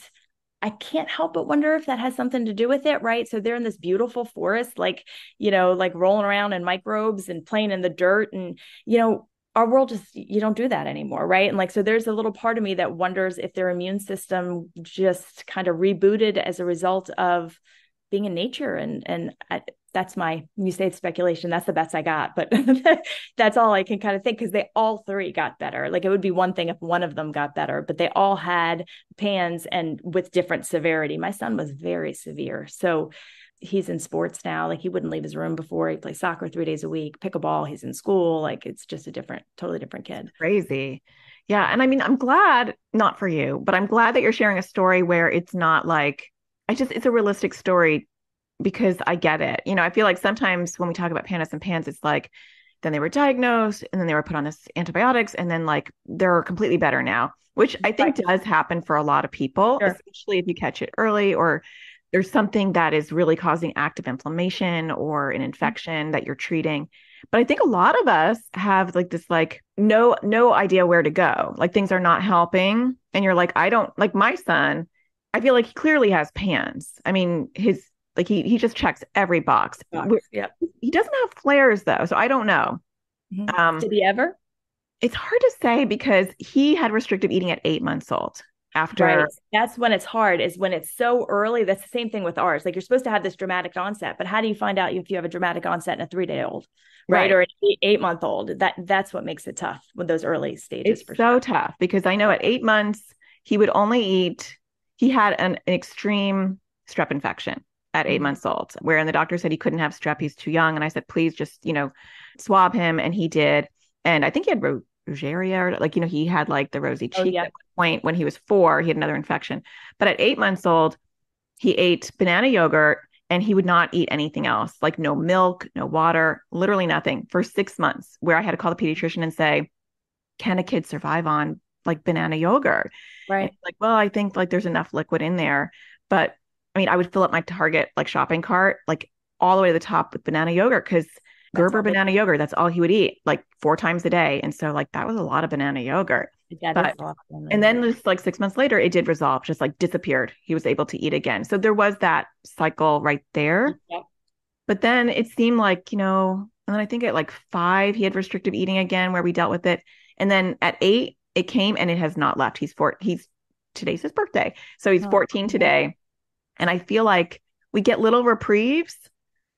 I can't help but wonder if that has something to do with it, right? So they're in this beautiful forest, rolling around in microbes and playing in the dirt. And, our world you don't do that anymore, right? And so there's a little part of me that wonders if their immune system just kind of rebooted as a result of being in nature. That's you say it's speculation, that's the best I got, but that's all I can kind of think, because they all 3 got better. It would be one thing if one of them got better, but they all had PANS, and with different severity. My son was very severe. So he's in sports now. He wouldn't leave his room before. He plays soccer 3 days a week, pickleball. He's in school. It's just totally different kid. Crazy. Yeah. And I mean, I'm glad, not for you, but I'm glad that you're sharing a story where it's not it's a realistic story, because I get it. I feel like sometimes when we talk about PANDAS and PANS, it's then they were diagnosed, and then they were put on this antibiotics, and then they're completely better now, which I think does happen for a lot of people, Sure. Especially if you catch it early, or there's something that is really causing active inflammation or an infection that you're treating. But I think a lot of us have this no idea where to go. Things are not helping, and you're I don't, my son, I feel like he clearly has PANS. I mean, he just checks every box. Yeah. He doesn't have flares though, so I don't know. Mm-hmm. Did he ever? It's hard to say, because he had restrictive eating at 8 months old. Right. That's when it's hard, is when it's so early. That's the same thing with ours. You're supposed to have this dramatic onset, but how do you find out if you have a dramatic onset in a 3-day-old, right? Or an 8-month-old? That's what makes it tough with those early stages. It's so tough, because I know at 8 months he would only eat. He had an extreme strep infection at 8 months old, wherein the doctor said he couldn't have strep. He's too young. And I said, please just, swab him. And he did. And I think he had Rogeria, or he had the rosy cheek at one point. When he was 4, he had another infection. But at 8 months old, he ate banana yogurt, and he would not eat anything else, no milk, no water, literally nothing, for 6 months, where I had to call the pediatrician and say, can a kid survive on banana yogurt? Right. Well, I think there's enough liquid in there. But I mean, I would fill up my Target shopping cart all the way to the top with banana yogurt, because Gerber banana yogurt, that's all he would eat 4 times a day. And so that was a lot of banana yogurt. And then just 6 months later, it did resolve, just disappeared. He was able to eat again. So there was that cycle right there. Yep. But then it seemed and then I think at 5, he had restrictive eating again, where we dealt with it. And then at 8, it came, and it has not left. Today's his birthday. So he's 14 today. And I feel we get little reprieves,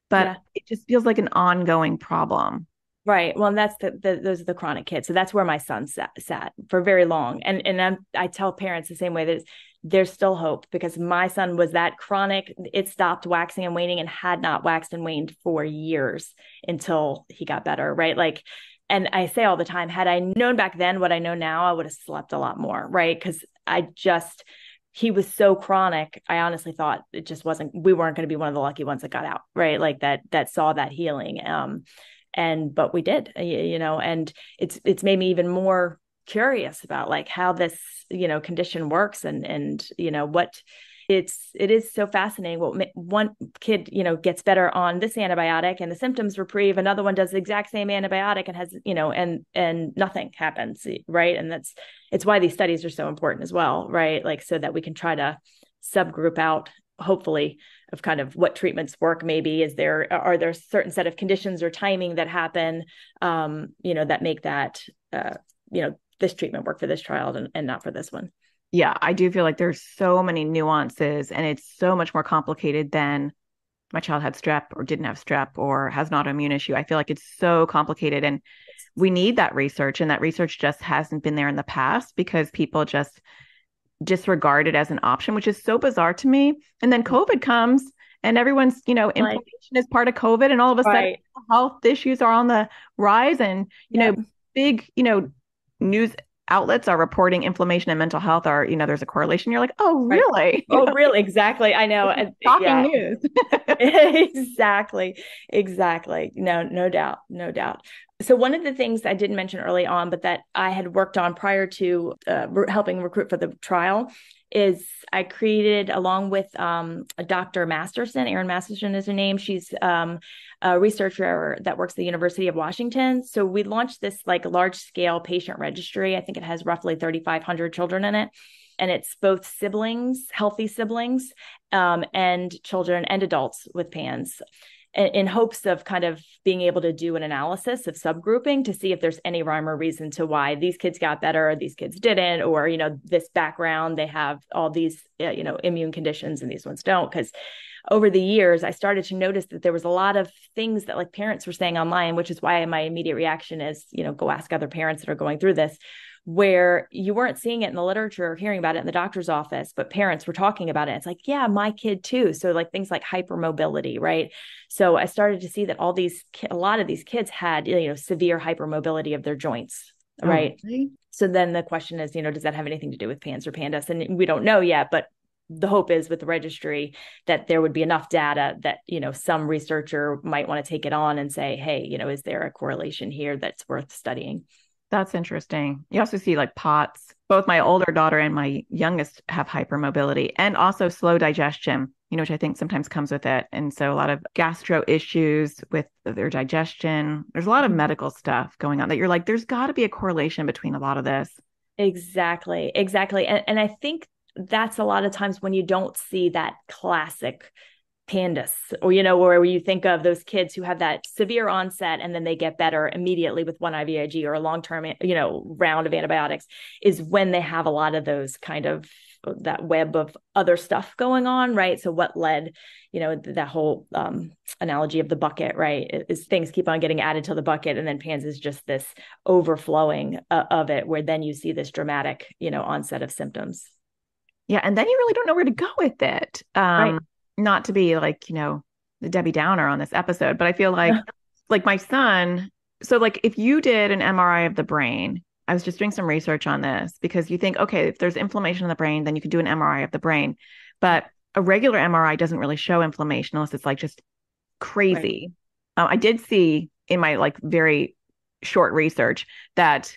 but it just feels like an ongoing problem. Right. Well, and that's those are the chronic kids. So that's where my son sat for very long. And I tell parents the same way, that there's still hope, because my son was that chronic. It stopped waxing and waning, and had not waxed and waned for years until he got better. Right. And I say all the time, had I known back then what I know now, I would have slept a lot more. Right. Because he was so chronic. I honestly thought we weren't going to be one of the lucky ones that got out, right? That saw that healing. But we did, and it's made me even more curious about how this, condition works, and what, it is so fascinating. Well, one kid, gets better on this antibiotic and the symptoms reprieve. Another one does the exact same antibiotic and has, and nothing happens. Right. And it's why these studies are so important as well. Right. Like, so that we can try to subgroup out, hopefully, of kind of what treatments work. Maybe are there a certain set of conditions or timing that happen, that make that, this treatment work for this child and not for this one. Yeah, I do feel like there's so many nuances, and it's so much more complicated than my child had strep or didn't have strep or has an autoimmune issue. I feel like it's so complicated, and we need that research, and that research just hasn't been there in the past because people just disregard it as an option, which is so bizarre to me. And then COVID comes and everyone's, inflammation is part of COVID, and all of a sudden health issues are on the rise, and, big, news outlets are reporting inflammation and mental health are, there's a correlation. You're like, oh, really? Oh, really? Exactly. I know. Shocking news. Exactly. No doubt. So one of the things I didn't mention early on, but that I had worked on prior to helping recruit for the trial, is I created, along with Dr. Masterson, Erin Masterson is her name. She's a researcher that works at the University of Washington. So we launched this large scale patient registry. I think it has roughly 3,500 children in it. And it's both siblings, healthy siblings, and children and adults with PANS, in hopes of kind of being able to do an analysis of subgrouping to see if there's any rhyme or reason to why these kids got better, or these kids didn't, or, this background, they have all these, immune conditions and these ones don't. Because over the years, I started to notice that there was a lot of things that parents were saying online, which is why my immediate reaction is, go ask other parents that are going through this, where you weren't seeing it in the literature or hearing about it in the doctor's office, but parents were talking about it. It's like, yeah, my kid too. So things like hypermobility, right? So I started to see that a lot of these kids had, severe hypermobility of their joints, right? Really? So then the question is, does that have anything to do with PANS or PANDAS? And we don't know yet, but the hope is with the registry that there would be enough data that, some researcher might want to take it on and say, hey, is there a correlation here that's worth studying? That's interesting. You also see POTS. Both my older daughter and my youngest have hypermobility, and also slow digestion, which I think sometimes comes with it. And so a lot of gastro issues with their digestion. There's a lot of medical stuff going on that you're like, there's got to be a correlation between a lot of this. Exactly. And I think that's a lot of times when you don't see that classic PANDAS, or, where you think of those kids who have that severe onset and then they get better immediately with one IVIG or a long-term, round of antibiotics, is when they have a lot of those kind of that web of other stuff going on, right? So what led, that whole analogy of the bucket, right, is things keep on getting added to the bucket, and then PANS is just this overflowing of it, where then you see this dramatic, onset of symptoms. Yeah, and then you really don't know where to go with it. Right. Not to be the Debbie Downer on this episode, but I feel like my son. So if you did an MRI of the brain, I was just doing some research on this, because you think, okay, if there's inflammation in the brain, then you could do an MRI of the brain. But a regular MRI doesn't really show inflammation unless it's just crazy. Right. I did see in my very short research that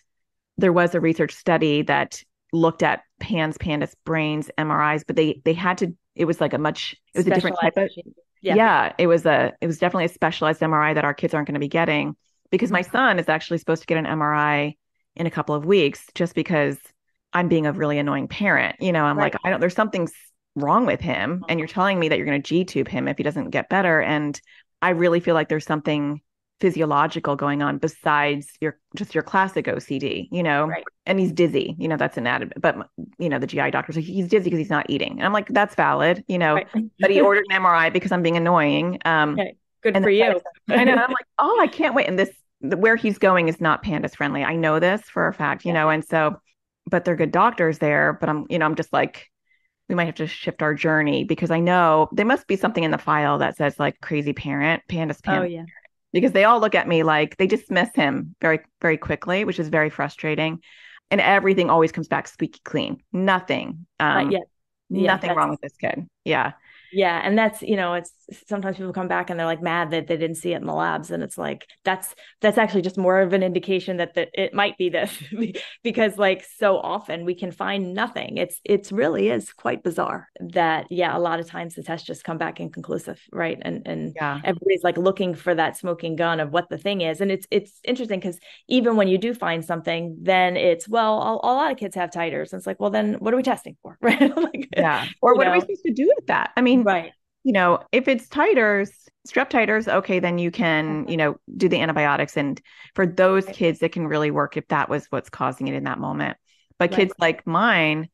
there was a research study that looked at PANDAS brains MRIs, but they had to. It was a different type of. It was definitely a specialized MRI that our kids aren't going to be getting, because my son is actually supposed to get an MRI in a couple of weeks, just because I'm being a really annoying parent. I'm right. There's something wrong with him, and you're telling me that you're going to G-tube him if he doesn't get better. And I really feel like there's something physiological going on besides your classic OCD, right. And he's dizzy, that's an added, but the GI doctor says he's dizzy because he's not eating. And I'm like, that's valid, right. But he ordered an MRI because I'm being annoying. Okay. Good for you. I know. I'm like, oh, I can't wait. And where he's going is not PANDAS friendly. I know this for a fact, and so, but they're good doctors there, but I'm just like, we might have to shift our journey, because I know there must be something in the file that says crazy parent, PANDAS parent. Oh yeah. Because they all look at me like they dismiss him very, very quickly, which is very frustrating. And everything always comes back squeaky clean. Nothing. Nothing wrong with this kid. Yeah. Yeah. And that's, sometimes people come back and they're like mad that they didn't see it in the labs. And it's like, that's actually just more of an indication that it might be this because like so often we can find nothing. It's really is quite bizarre that, yeah, a lot of times the tests just come back inconclusive. Right. And everybody's like looking for that smoking gun of what the thing is. And it's interesting because even when you do find something, then it's, well, a lot of kids have titers. And it's like, well, then what are we testing for? Right. Like, or what are we supposed to do with that? I mean, right. If it's titers, strep titers, okay, then you can, do the antibiotics. And for those kids, it can really work if that was what's causing it in that moment. But kids like mine,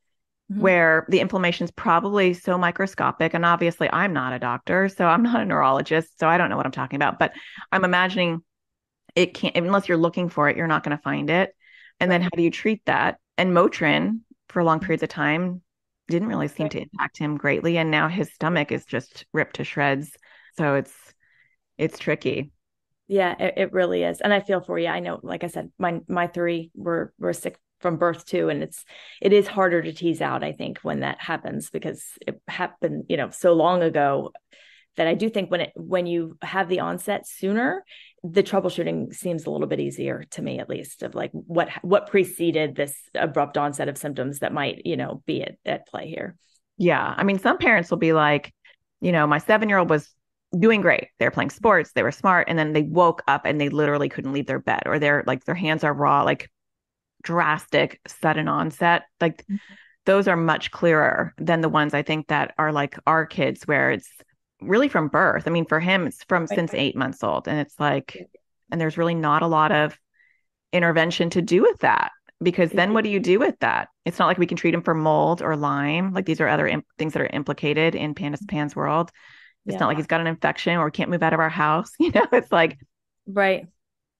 where the inflammation is probably so microscopic, and obviously I'm not a doctor, so I'm not a neurologist, so I don't know what I'm talking about, but I'm imagining it can't, unless you're looking for it, you're not going to find it. And then how do you treat that? And Motrin for long periods of time didn't really seem to impact him greatly. And now his stomach is just ripped to shreds. So it's tricky. Yeah, it really is. And I feel for you. I know, like I said, my three were sick from birth too. And it is harder to tease out, I think, when that happens, because it happened, so long ago, that I do think when you have the onset sooner, the troubleshooting seems a little bit easier to me, at least, of like what preceded this abrupt onset of symptoms that might, be at play here. Yeah. I mean, some parents will be like, my 7-year-old was doing great. They were playing sports. They were smart. And then they woke up and they literally couldn't leave their bed, or their hands are raw, like drastic, sudden onset. Like those are much clearer than the ones I think that are like our kids, where it's really from birth. I mean, for him, it's since 8 months old. And it's like, and there's really not a lot of intervention to do with that, because then what do you do with that? It's not like we can treat him for mold or Lyme. Like these are other things that are implicated in PAN's world. It's not like he's got an infection or we can't move out of our house. It's like, right.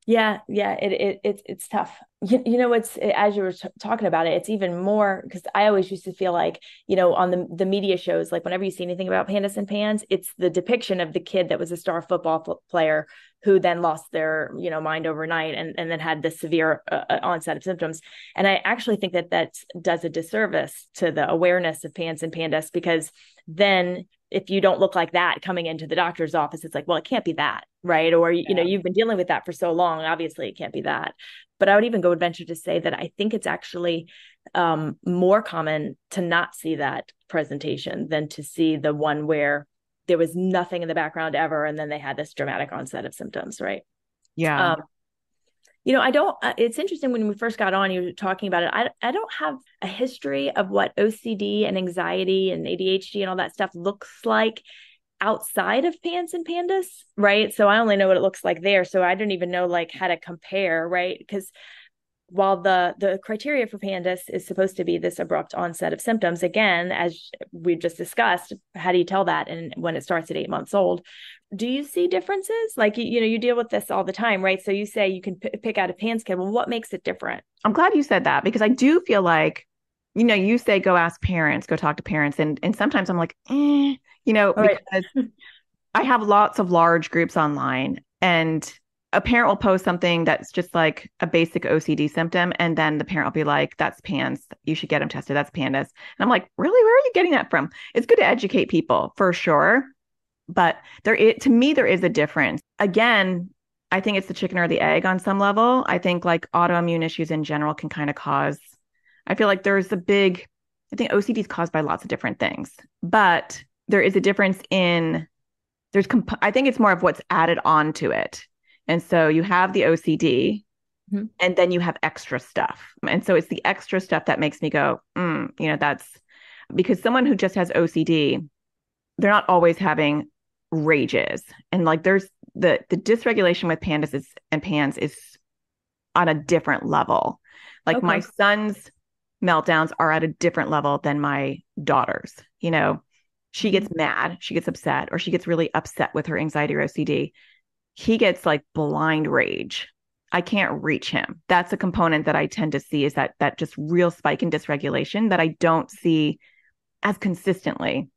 Yeah. It's tough. It's, as you were talking about it, it's even more, because I always used to feel like, on the media shows, like whenever you see anything about PANDAS and PANS, it's the depiction of the kid that was a star football player who then lost their, mind overnight and then had this severe onset of symptoms. And I actually think that does a disservice to the awareness of PANS and PANDAS, because then if you don't look like that coming into the doctor's office, it's like, well, it can't be that, right? Or, you've been dealing with that for so long. Obviously, it can't be that. But I would even go and venture to say that I think it's actually more common to not see that presentation than to see the one where there was nothing in the background ever, and then they had this dramatic onset of symptoms, right? Yeah. I don't, it's interesting when we first got on, you were talking about it. I don't have a history of what OCD and anxiety and ADHD and all that stuff looks like outside of PANS and PANDAS, right? So I only know what it looks like there. So I don't even know like how to compare, right? Because while the criteria for PANDAS is supposed to be this abrupt onset of symptoms, again, as we've just discussed, how do you tell that? And when it starts at 8 months old, do you see differences? Like, you deal with this all the time, right? So you say you can pick out a PANS kid. Well, what makes it different? I'm glad you said that, because I do feel like, you say, go ask parents, go talk to parents. And sometimes I'm like, because I have lots of large groups online, and a parent will post something that's just like a basic OCD symptom. And then the parent will be like, that's PANS. You should get them tested. That's PANDAS. And I'm like, really? Where are you getting that from? It's good to educate people for sure. But to me, there is a difference. Again, I think it's the chicken or the egg on some level. I think like autoimmune issues in general can kind of cause, I feel like I think OCD is caused by lots of different things, but there is a difference I think it's more of what's added on to it. And so you have the OCD and then you have extra stuff. And so it's the extra stuff that makes me go, that's because someone who just has OCD, they're not always having rages. And like there's the dysregulation with PANDAS and PANS is on a different level. Like my son's meltdowns are at a different level than my daughter's. She gets mad, she gets upset, or she gets really upset with her anxiety or OCD. He gets like blind rage. I can't reach him. That's a component that I tend to see, is that just real spike in dysregulation that I don't see as consistently.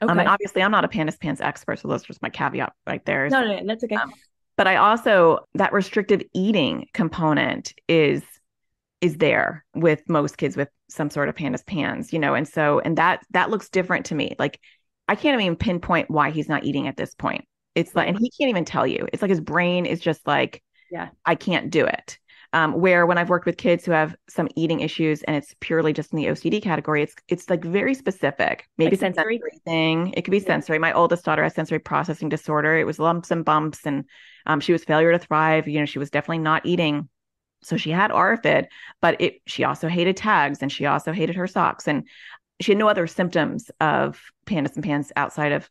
And obviously I'm not a PANDAS expert, so that's just my caveat right there. No, that's okay. But I also, that restrictive eating component is there with most kids with some sort of PANDAS, and so, and that looks different to me. Like I can't even pinpoint why he's not eating at this point. It's like, and he can't even tell you. It's like his brain is just like, Yeah. I can't do it. Where when I've worked with kids who have some eating issues and it's purely just in the OCD category, it's like very specific. Maybe Like it's a sensory? sensory thing. It could be sensory. My oldest daughter has sensory processing disorder. It was lumps and bumps, and she was failure to thrive. She was definitely not eating. So she had ARFID, but she also hated tags, and she also hated her socks, and she had no other symptoms of PANDAS and PANS outside of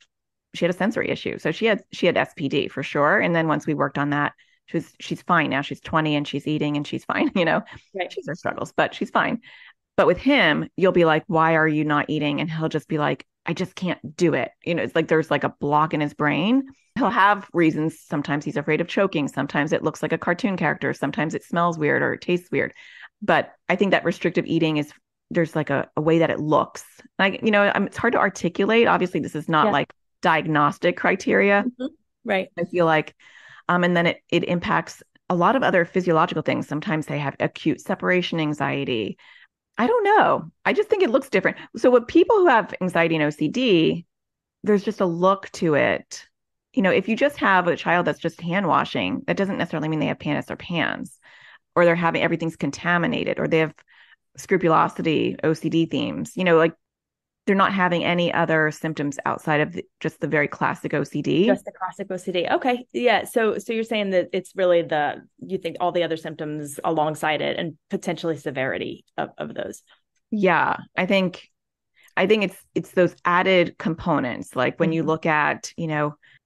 she had a sensory issue. So she had SPD for sure. And then once we worked on that, she's fine now. She's 20 and she's eating and she's fine. Right. She's her struggles, but she's fine. But with him, you'll be like, why are you not eating? And he'll just be like, I just can't do it. It's like there's like a block in his brain. He'll have reasons. Sometimes he's afraid of choking. Sometimes it looks like a cartoon character. Sometimes it smells weird or it tastes weird. But I think that restrictive eating there's like a way that it looks. Like, it's hard to articulate. Obviously, this is not like diagnostic criteria. Mm-hmm. Right. I feel like, and then it impacts a lot of other physiological things. Sometimes they have acute separation anxiety. I don't know. I just think it looks different. So with people who have anxiety and OCD, there's just a look to it. If you just have a child that's just hand washing, that doesn't necessarily mean they have PANDAS or PANS, or they're having everything's contaminated, or they have scrupulosity, OCD themes, like they're not having any other symptoms outside of just the very classic OCD. Just the classic OCD. Okay. Yeah. So you're saying that it's really you think all the other symptoms alongside it and potentially severity of those. Yeah. I think it's those added components. Like when you look at,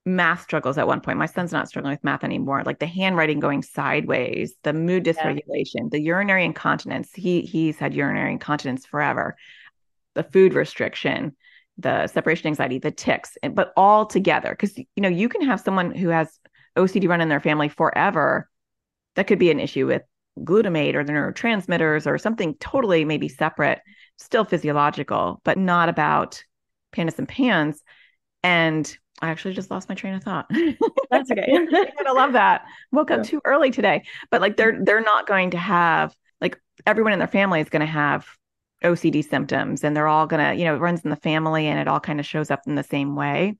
math struggles at one point, my son's not struggling with math anymore. Like the handwriting going sideways, the mood dysregulation, the urinary incontinence. He's had urinary incontinence forever. The food restriction, the separation anxiety, the tics, but all together. Because, you can have someone who has OCD run in their family forever. That could be an issue with glutamate or the neurotransmitters or something totally maybe separate, still physiological, but not about PANDAS and PANS. And I actually just lost my train of thought. That's okay. I love that. Woke up too early today. But like they're not going to have, like, everyone in their family is going to have OCD symptoms, and they're all going to, it runs in the family and it all kind of shows up in the same way.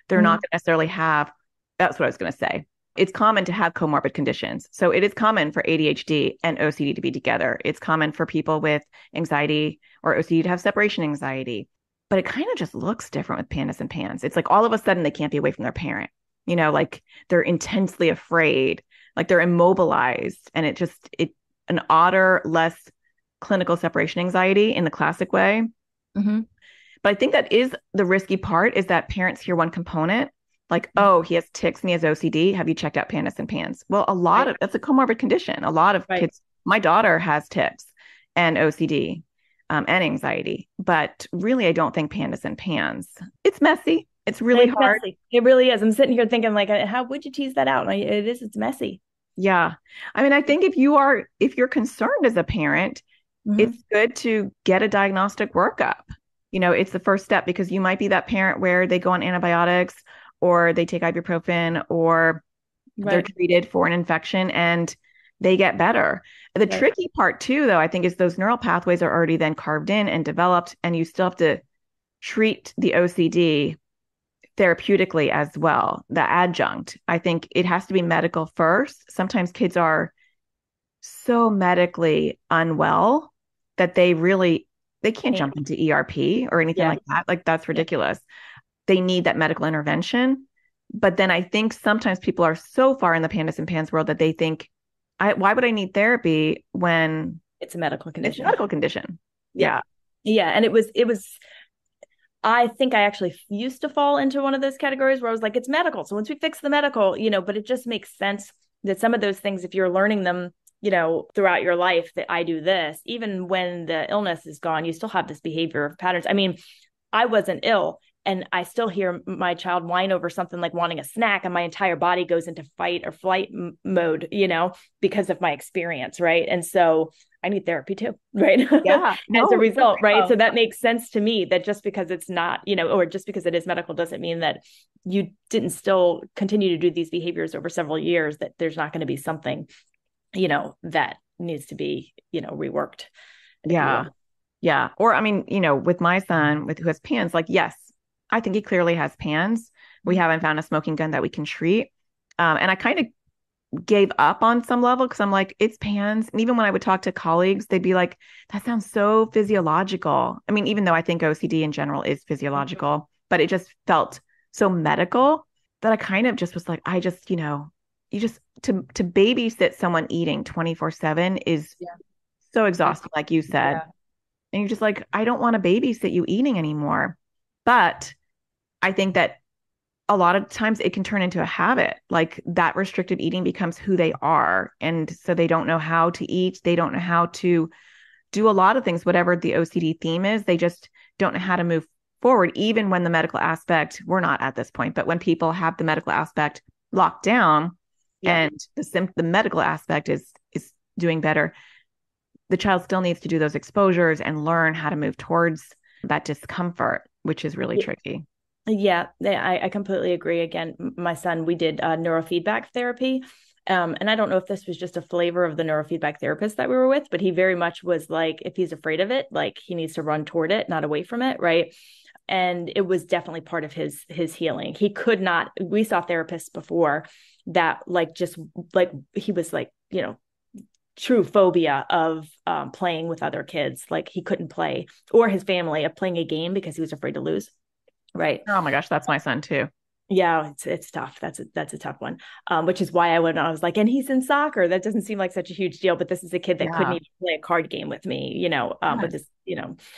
They're not going to necessarily have, that's what I was going to say. It's common to have comorbid conditions. So it is common for ADHD and OCD to be together. It's common for people with anxiety or OCD to have separation anxiety, but it kind of just looks different with PANDAS and PANS. It's like all of a sudden they can't be away from their parent, like they're intensely afraid, like they're immobilized, and an odder, less clinical separation anxiety in the classic way. Mm-hmm. But I think that is the risky part, is that parents hear one component, like, oh, he has tics and he has OCD. Have you checked out PANDAS and PANS? Well, that's a comorbid condition. A lot of kids, my daughter has tics and OCD and anxiety, but really, I don't think PANDAS and PANS. It's messy. It's really hard. Messy. It really is. I'm sitting here thinking, like, how would you tease that out? It's messy. Yeah. I mean, I think if you're concerned as a parent, it's good to get a diagnostic workup. It's the first step, because you might be that parent where they go on antibiotics or they take ibuprofen or they're treated for an infection and they get better. The tricky part too, though, I think, is those neural pathways are already then carved in and developed, and you still have to treat the OCD therapeutically as well. The adjunct, I think it has to be medical first. Sometimes kids are so medically unwell that they can't jump into ERP or anything like that. Like, that's ridiculous. They need that medical intervention. But then I think sometimes people are so far in the PANDAS and PANS world that they think, why would I need therapy when it's a medical condition? It's a medical condition. Yeah. Yeah. And it was, I think I actually used to fall into one of those categories where I was like, it's medical. So once we fix the medical, but it just makes sense that some of those things, if you're learning them, throughout your life, that I do this, even when the illness is gone, you still have this behavior patterns. I mean, I wasn't ill and I still hear my child whine over something like wanting a snack, and my entire body goes into fight or flight mode, because of my experience. Right. And so I need therapy too. Right. Yeah. As a result. Right. So that makes sense to me, that just because it's not, or just because it is medical doesn't mean that you didn't still continue to do these behaviors over several years, that there's not going to be something that needs to be, reworked. Yeah. Yeah. Or, I mean, with my son who has PANS, like, yes, I think he clearly has PANS. We haven't found a smoking gun that we can treat. And I kind of gave up on some level because I'm like, it's PANS. And even when I would talk to colleagues, they'd be like, that sounds so physiological. I mean, even though I think OCD in general is physiological, but it just felt so medical that I kind of just was like, I just, you just to babysit someone eating 24/7 is so exhausting, like you said. Yeah. And you're just like, I don't want to babysit you eating anymore. But I think that a lot of times it can turn into a habit. Like that restrictive eating becomes who they are. And so they don't know how to eat. They don't know how to do a lot of things, whatever the OCD theme is. They just don't know how to move forward, even when the medical aspect, we're not at this point, but when people have the medical aspect locked down and the medical aspect is doing better, the child still needs to do those exposures and learn how to move towards that discomfort, which is really tricky. Yeah, I completely agree. Again, my son, we did neurofeedback therapy. And I don't know if this was just a flavor of the neurofeedback therapist that we were with, but he very much was like, if he's afraid of it, like he needs to run toward it, not away from it. Right. And it was definitely part of his healing. He could not, we saw therapists before that, like, just like, he was like, true phobia of playing with other kids. Like he couldn't play, or his family, of playing a game because he was afraid to lose. Right. Oh my gosh, that's my son too. Yeah, it's tough. That's a tough one. Which is why I was like, and he's in soccer. That doesn't seem like such a huge deal, but this is a kid that couldn't even play a card game with me, with this,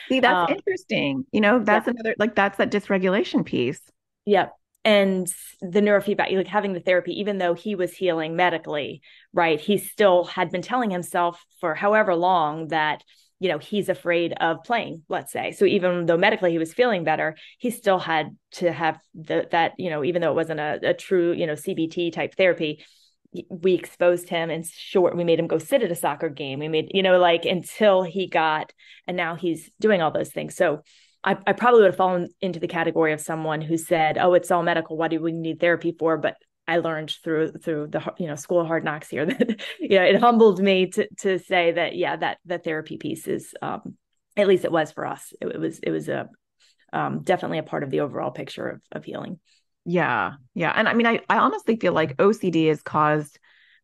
See, that's interesting. That's another, like, that's that dysregulation piece. Yeah. And the neurofeedback, like having the therapy, even though he was healing medically, right, he still had been telling himself for however long that, he's afraid of playing, let's say. So even though medically he was feeling better, he still had to have that, even though it wasn't a true, CBT type therapy, we exposed him and we made him go sit at a soccer game. We made, until he got, and now he's doing all those things. So I probably would have fallen into the category of someone who said, oh, it's all medical. What do we need therapy for? But I learned through the school of hard knocks here that, it humbled me to say that, that the therapy piece is, at least it was for us. It was a definitely a part of the overall picture of healing. Yeah. Yeah. And I mean, I honestly feel like OCD is caused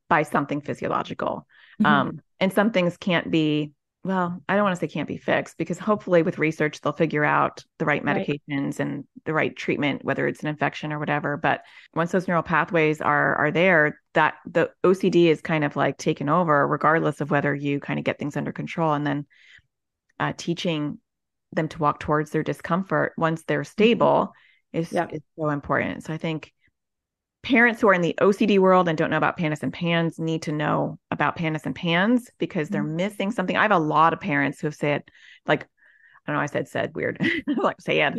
by something physiological. And some things can't be, well, I don't want to say can't be fixed, because hopefully with research, they'll figure out the right medications and the right treatment, whether it's an infection or whatever. But once those neural pathways are there, that the OCD is kind of like taken over, regardless of whether you kind of get things under control. And then teaching them to walk towards their discomfort once they're stable is so important. So I think parents who are in the OCD world and don't know about PANDAS and PANS need to know about PANDAS and PANS, because they're missing something. I have a lot of parents who have said, like, I don't know, I said weird, like said.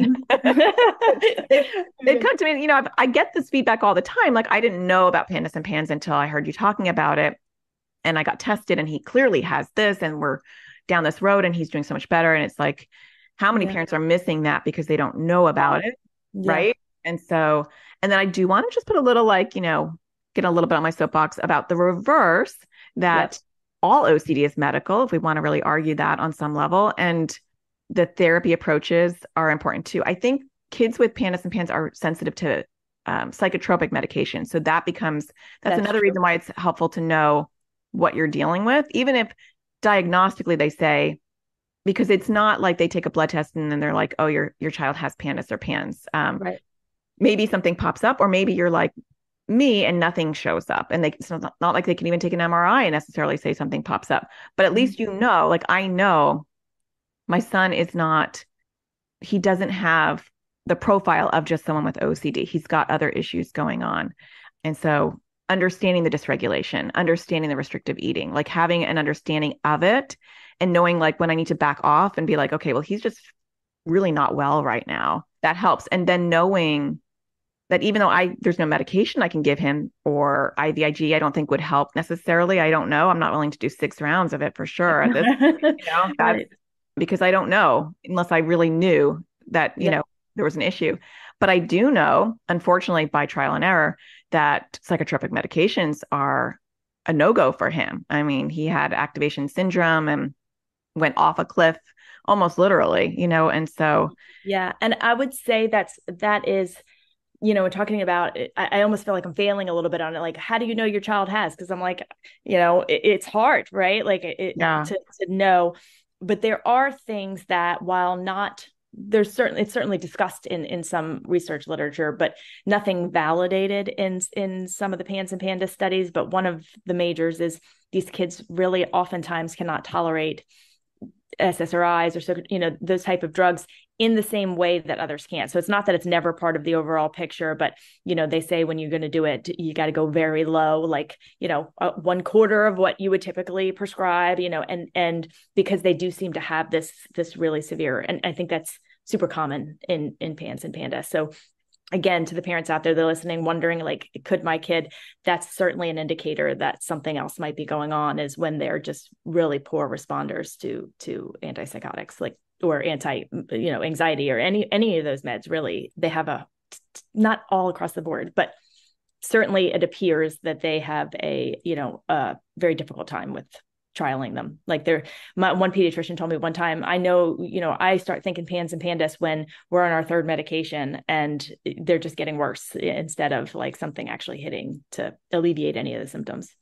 They'd come to me, I get this feedback all the time. Like, I didn't know about PANDAS and PANS until I heard you talking about it. And I got tested and he clearly has this, and we're down this road and he's doing so much better. And it's like, how many parents are missing that because they don't know about it? Right. And so, and then I do want to just put a little, like, get a little bit on my soapbox about the reverse, that all OCD is medical, if we want to really argue that on some level. And the therapy approaches are important too. I think kids with PANDAS and PANS are sensitive to psychotropic medication. So that's another reason why it's helpful to know what you're dealing with, even if diagnostically they say, because it's not like they take a blood test and then they're like, oh, your child has PANDAS or PANS. Maybe something pops up, or maybe you're like me and nothing shows up, and it's not like they can even take an MRI and necessarily say something pops up. But at least like, I know my son he doesn't have the profile of just someone with OCD. He's got other issues going on. And so understanding the dysregulation, understanding the restrictive eating, like having an understanding of it and knowing, like, when I need to back off and be like, okay, well, he's just really not well right now. That helps. And then knowing that even though there's no medication I can give him, or IVIG, I don't think would help necessarily. I don't know. I'm not willing to do 6 rounds of it for sure. Because I don't know unless I really knew that, there was an issue. But I do know, unfortunately, by trial and error, that psychotropic medications are a no-go for him. I mean, he had activation syndrome and went off a cliff almost literally, and so. Yeah. And I would say that is, we're talking about it, I almost feel like I'm failing a little bit on it. Like, how do you know your child has? Because I'm like, it's hard, right? Like to know. But there are things that, while not, it's certainly discussed in some research literature, but nothing validated in some of the PANS and PANDAS studies. But one of the majors is these kids really oftentimes cannot tolerate SSRIs or those type of drugs in the same way that others can't. So it's not that it's never part of the overall picture, but they say when you're going to do it, you got to go very low, like 1/4 of what you would typically prescribe, and because they do seem to have this really severe, and I think that's super common in PANS and PANDAS. So again, to the parents out there that are listening, wondering, like, could my kid, that's certainly an indicator that something else might be going on, is when they're just really poor responders to antipsychotics, like, or anxiety or any of those meds. Really, they have not all across the board, but certainly it appears that they have a very difficult time with trialing them. Like, one pediatrician told me one time, I know, I start thinking PANS and PANDAS when we're on our 3rd medication and they're just getting worse, instead of like something actually hitting to alleviate any of the symptoms.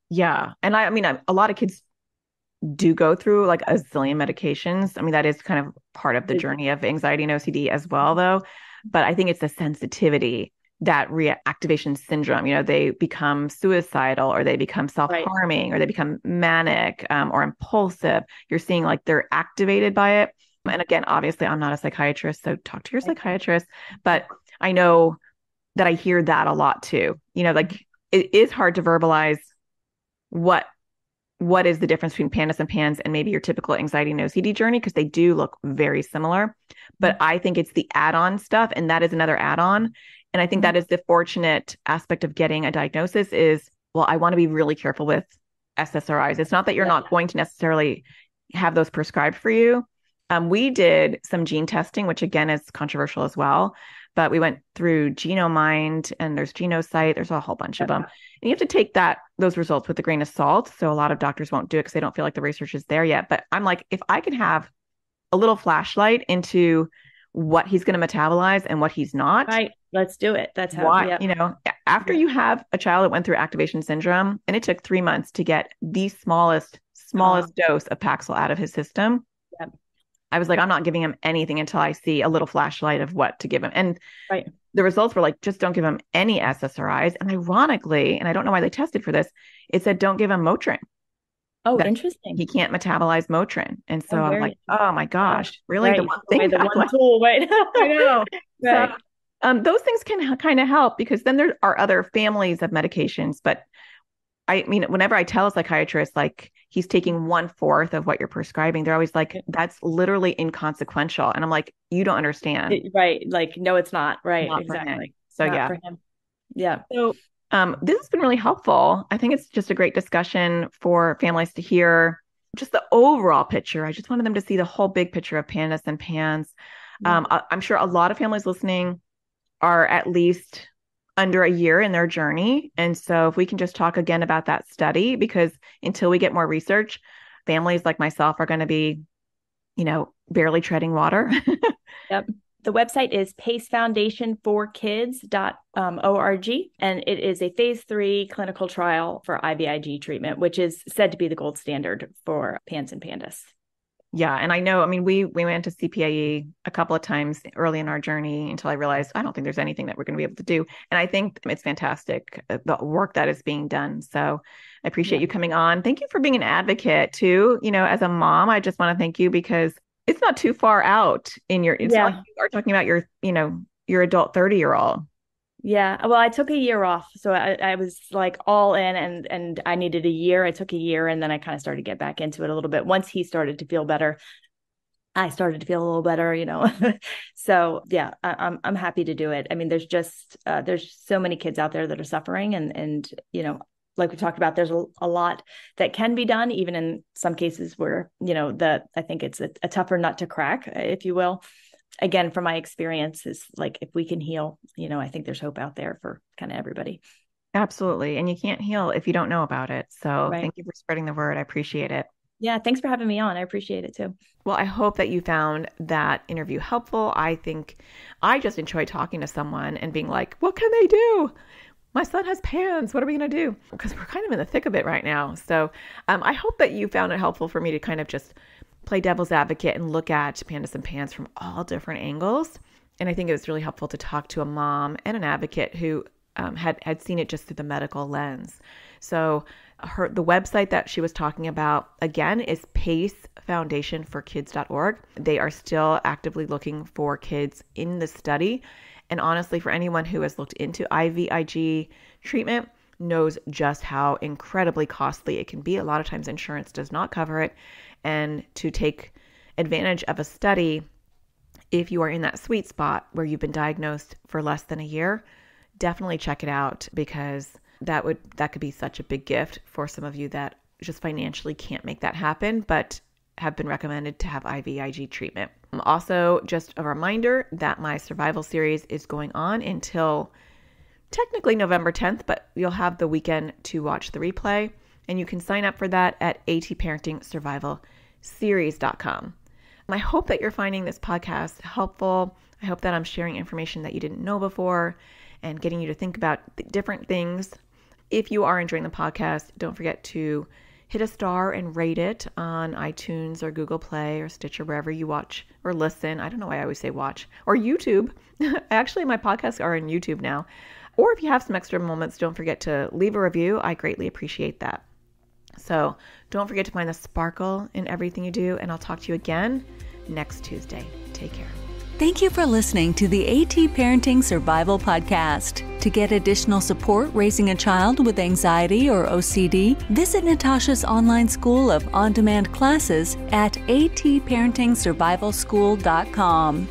Yeah. And I mean, a lot of kids do go through like a zillion medications. I mean, that is kind of part of the journey of anxiety and OCD as well, though. But I think it's the sensitivity, that reactivation syndrome, they become suicidal, or they become self-harming, or they become manic, or impulsive. You're seeing like they're activated by it. And again, obviously I'm not a psychiatrist, so talk to your psychiatrist, but I know that I hear that a lot too. Like, it is hard to verbalize what is the difference between PANDAS and PANS and maybe your typical anxiety and OCD journey, because they do look very similar. But I think it's the add-on stuff, and that is another add-on. And I think that is the fortunate aspect of getting a diagnosis is, well, I want to be really careful with SSRIs. It's not that you're not going to necessarily have those prescribed for you. We did some gene testing, which again is controversial as well, but we went through GenoMind, and there's GenoSite. There's a whole bunch of them. And you have to take those results with a grain of salt. So a lot of doctors won't do it because they don't feel like the research is there yet. But I'm like, if I can have a little flashlight into what he's going to metabolize and what he's not. Right. Let's do it. That's how, after you have a child that went through activation syndrome, and it took 3 months to get the smallest dose of Paxil out of his system. Yep. I was like, I'm not giving him anything until I see a little flashlight of what to give him. And the results were like, just don't give him any SSRIs. And ironically, and I don't know why they tested for this, it said, don't give him Motrin. Oh, interesting. He can't metabolize Motrin. And so I'm like, oh my gosh, really? Right. The one thing, the one tool, right? I know. Right. So, those things can kind of help, because then there are other families of medications. But I mean, whenever I tell a psychiatrist, like, he's taking 1/4 of what you're prescribing, they're always like, that's literally inconsequential. And I'm like, you don't understand. Right. Like, no, it's not. Right. Not exactly. So not yeah. For him. Yeah. So this has been really helpful. I think it's just a great discussion for families to hear just the overall picture. I just wanted them to see the whole big picture of PANDAS and PANS. I'm sure a lot of families listening are at least under a year in their journey. And so if we can just talk again about that study, because until we get more research, families like myself are going to be, barely treading water. Yep. The website is pacefoundationforkids.org, and it is a phase 3 clinical trial for IVIG treatment, which is said to be the gold standard for PANS and PANDAS. Yeah. And I know, I mean, we went to CPAE a couple of times early in our journey until I realized I don't think there's anything that we're going to be able to do. And I think it's fantastic, the work that is being done. So I appreciate you coming on. Thank you for being an advocate too. As a mom, I just want to thank you, because it's not too far out in it's not like you are talking about your adult 30-year-old. Yeah. Well, I took a year off. So I was like all in, and I needed a year. I took a year, and then I kind of started to get back into it a little bit. Once he started to feel better, I started to feel a little better, So yeah, I'm happy to do it. I mean, there's so many kids out there that are suffering, and like we talked about, there's a lot that can be done, even in some cases where, I think it's a tougher nut to crack, if you will. Again, from my experience, is like, if we can heal, I think there's hope out there for kind of everybody. Absolutely. And you can't heal if you don't know about it. So Thank you for spreading the word. I appreciate it. Yeah, thanks for having me on. I appreciate it too. Well, I hope that you found that interview helpful. I think I just enjoy talking to someone and being like, what can they do? My son has PANS. What are we going to do? Because we're kind of in the thick of it right now. So I hope that you found it helpful for me to kind of just play devil's advocate and look at PANDAS and PANS from all different angles. And I think it was really helpful to talk to a mom and an advocate who had seen it just through the medical lens. So the website that she was talking about, again, is pacefoundationforkids.org. They are still actively looking for kids in the study. And honestly, for anyone who has looked into IVIG treatment, knows just how incredibly costly it can be. A lot of times insurance does not cover it. And to take advantage of a study, if you are in that sweet spot where you've been diagnosed for less than a year, definitely check it out, because that could be such a big gift for some of you that just financially can't make that happen, but have been recommended to have IVIG treatment. Also, just a reminder that my survival series is going on until technically November 10th, but you'll have the weekend to watch the replay, and you can sign up for that at atparentingsurvivalseries.com. I hope that you're finding this podcast helpful. I hope that I'm sharing information that you didn't know before and getting you to think about different things. If you are enjoying the podcast, don't forget to hit a star and rate it on iTunes or Google Play or Stitcher, wherever you watch or listen. I don't know why I always say watch. Or YouTube. Actually, my podcasts are on YouTube now. Or if you have some extra moments, don't forget to leave a review. I greatly appreciate that. So don't forget to find the sparkle in everything you do, and I'll talk to you again next Tuesday. Take care. Thank you for listening to the AT Parenting Survival Podcast. To get additional support raising a child with anxiety or OCD, visit Natasha's online school of on-demand classes at atparentingsurvivalschool.com.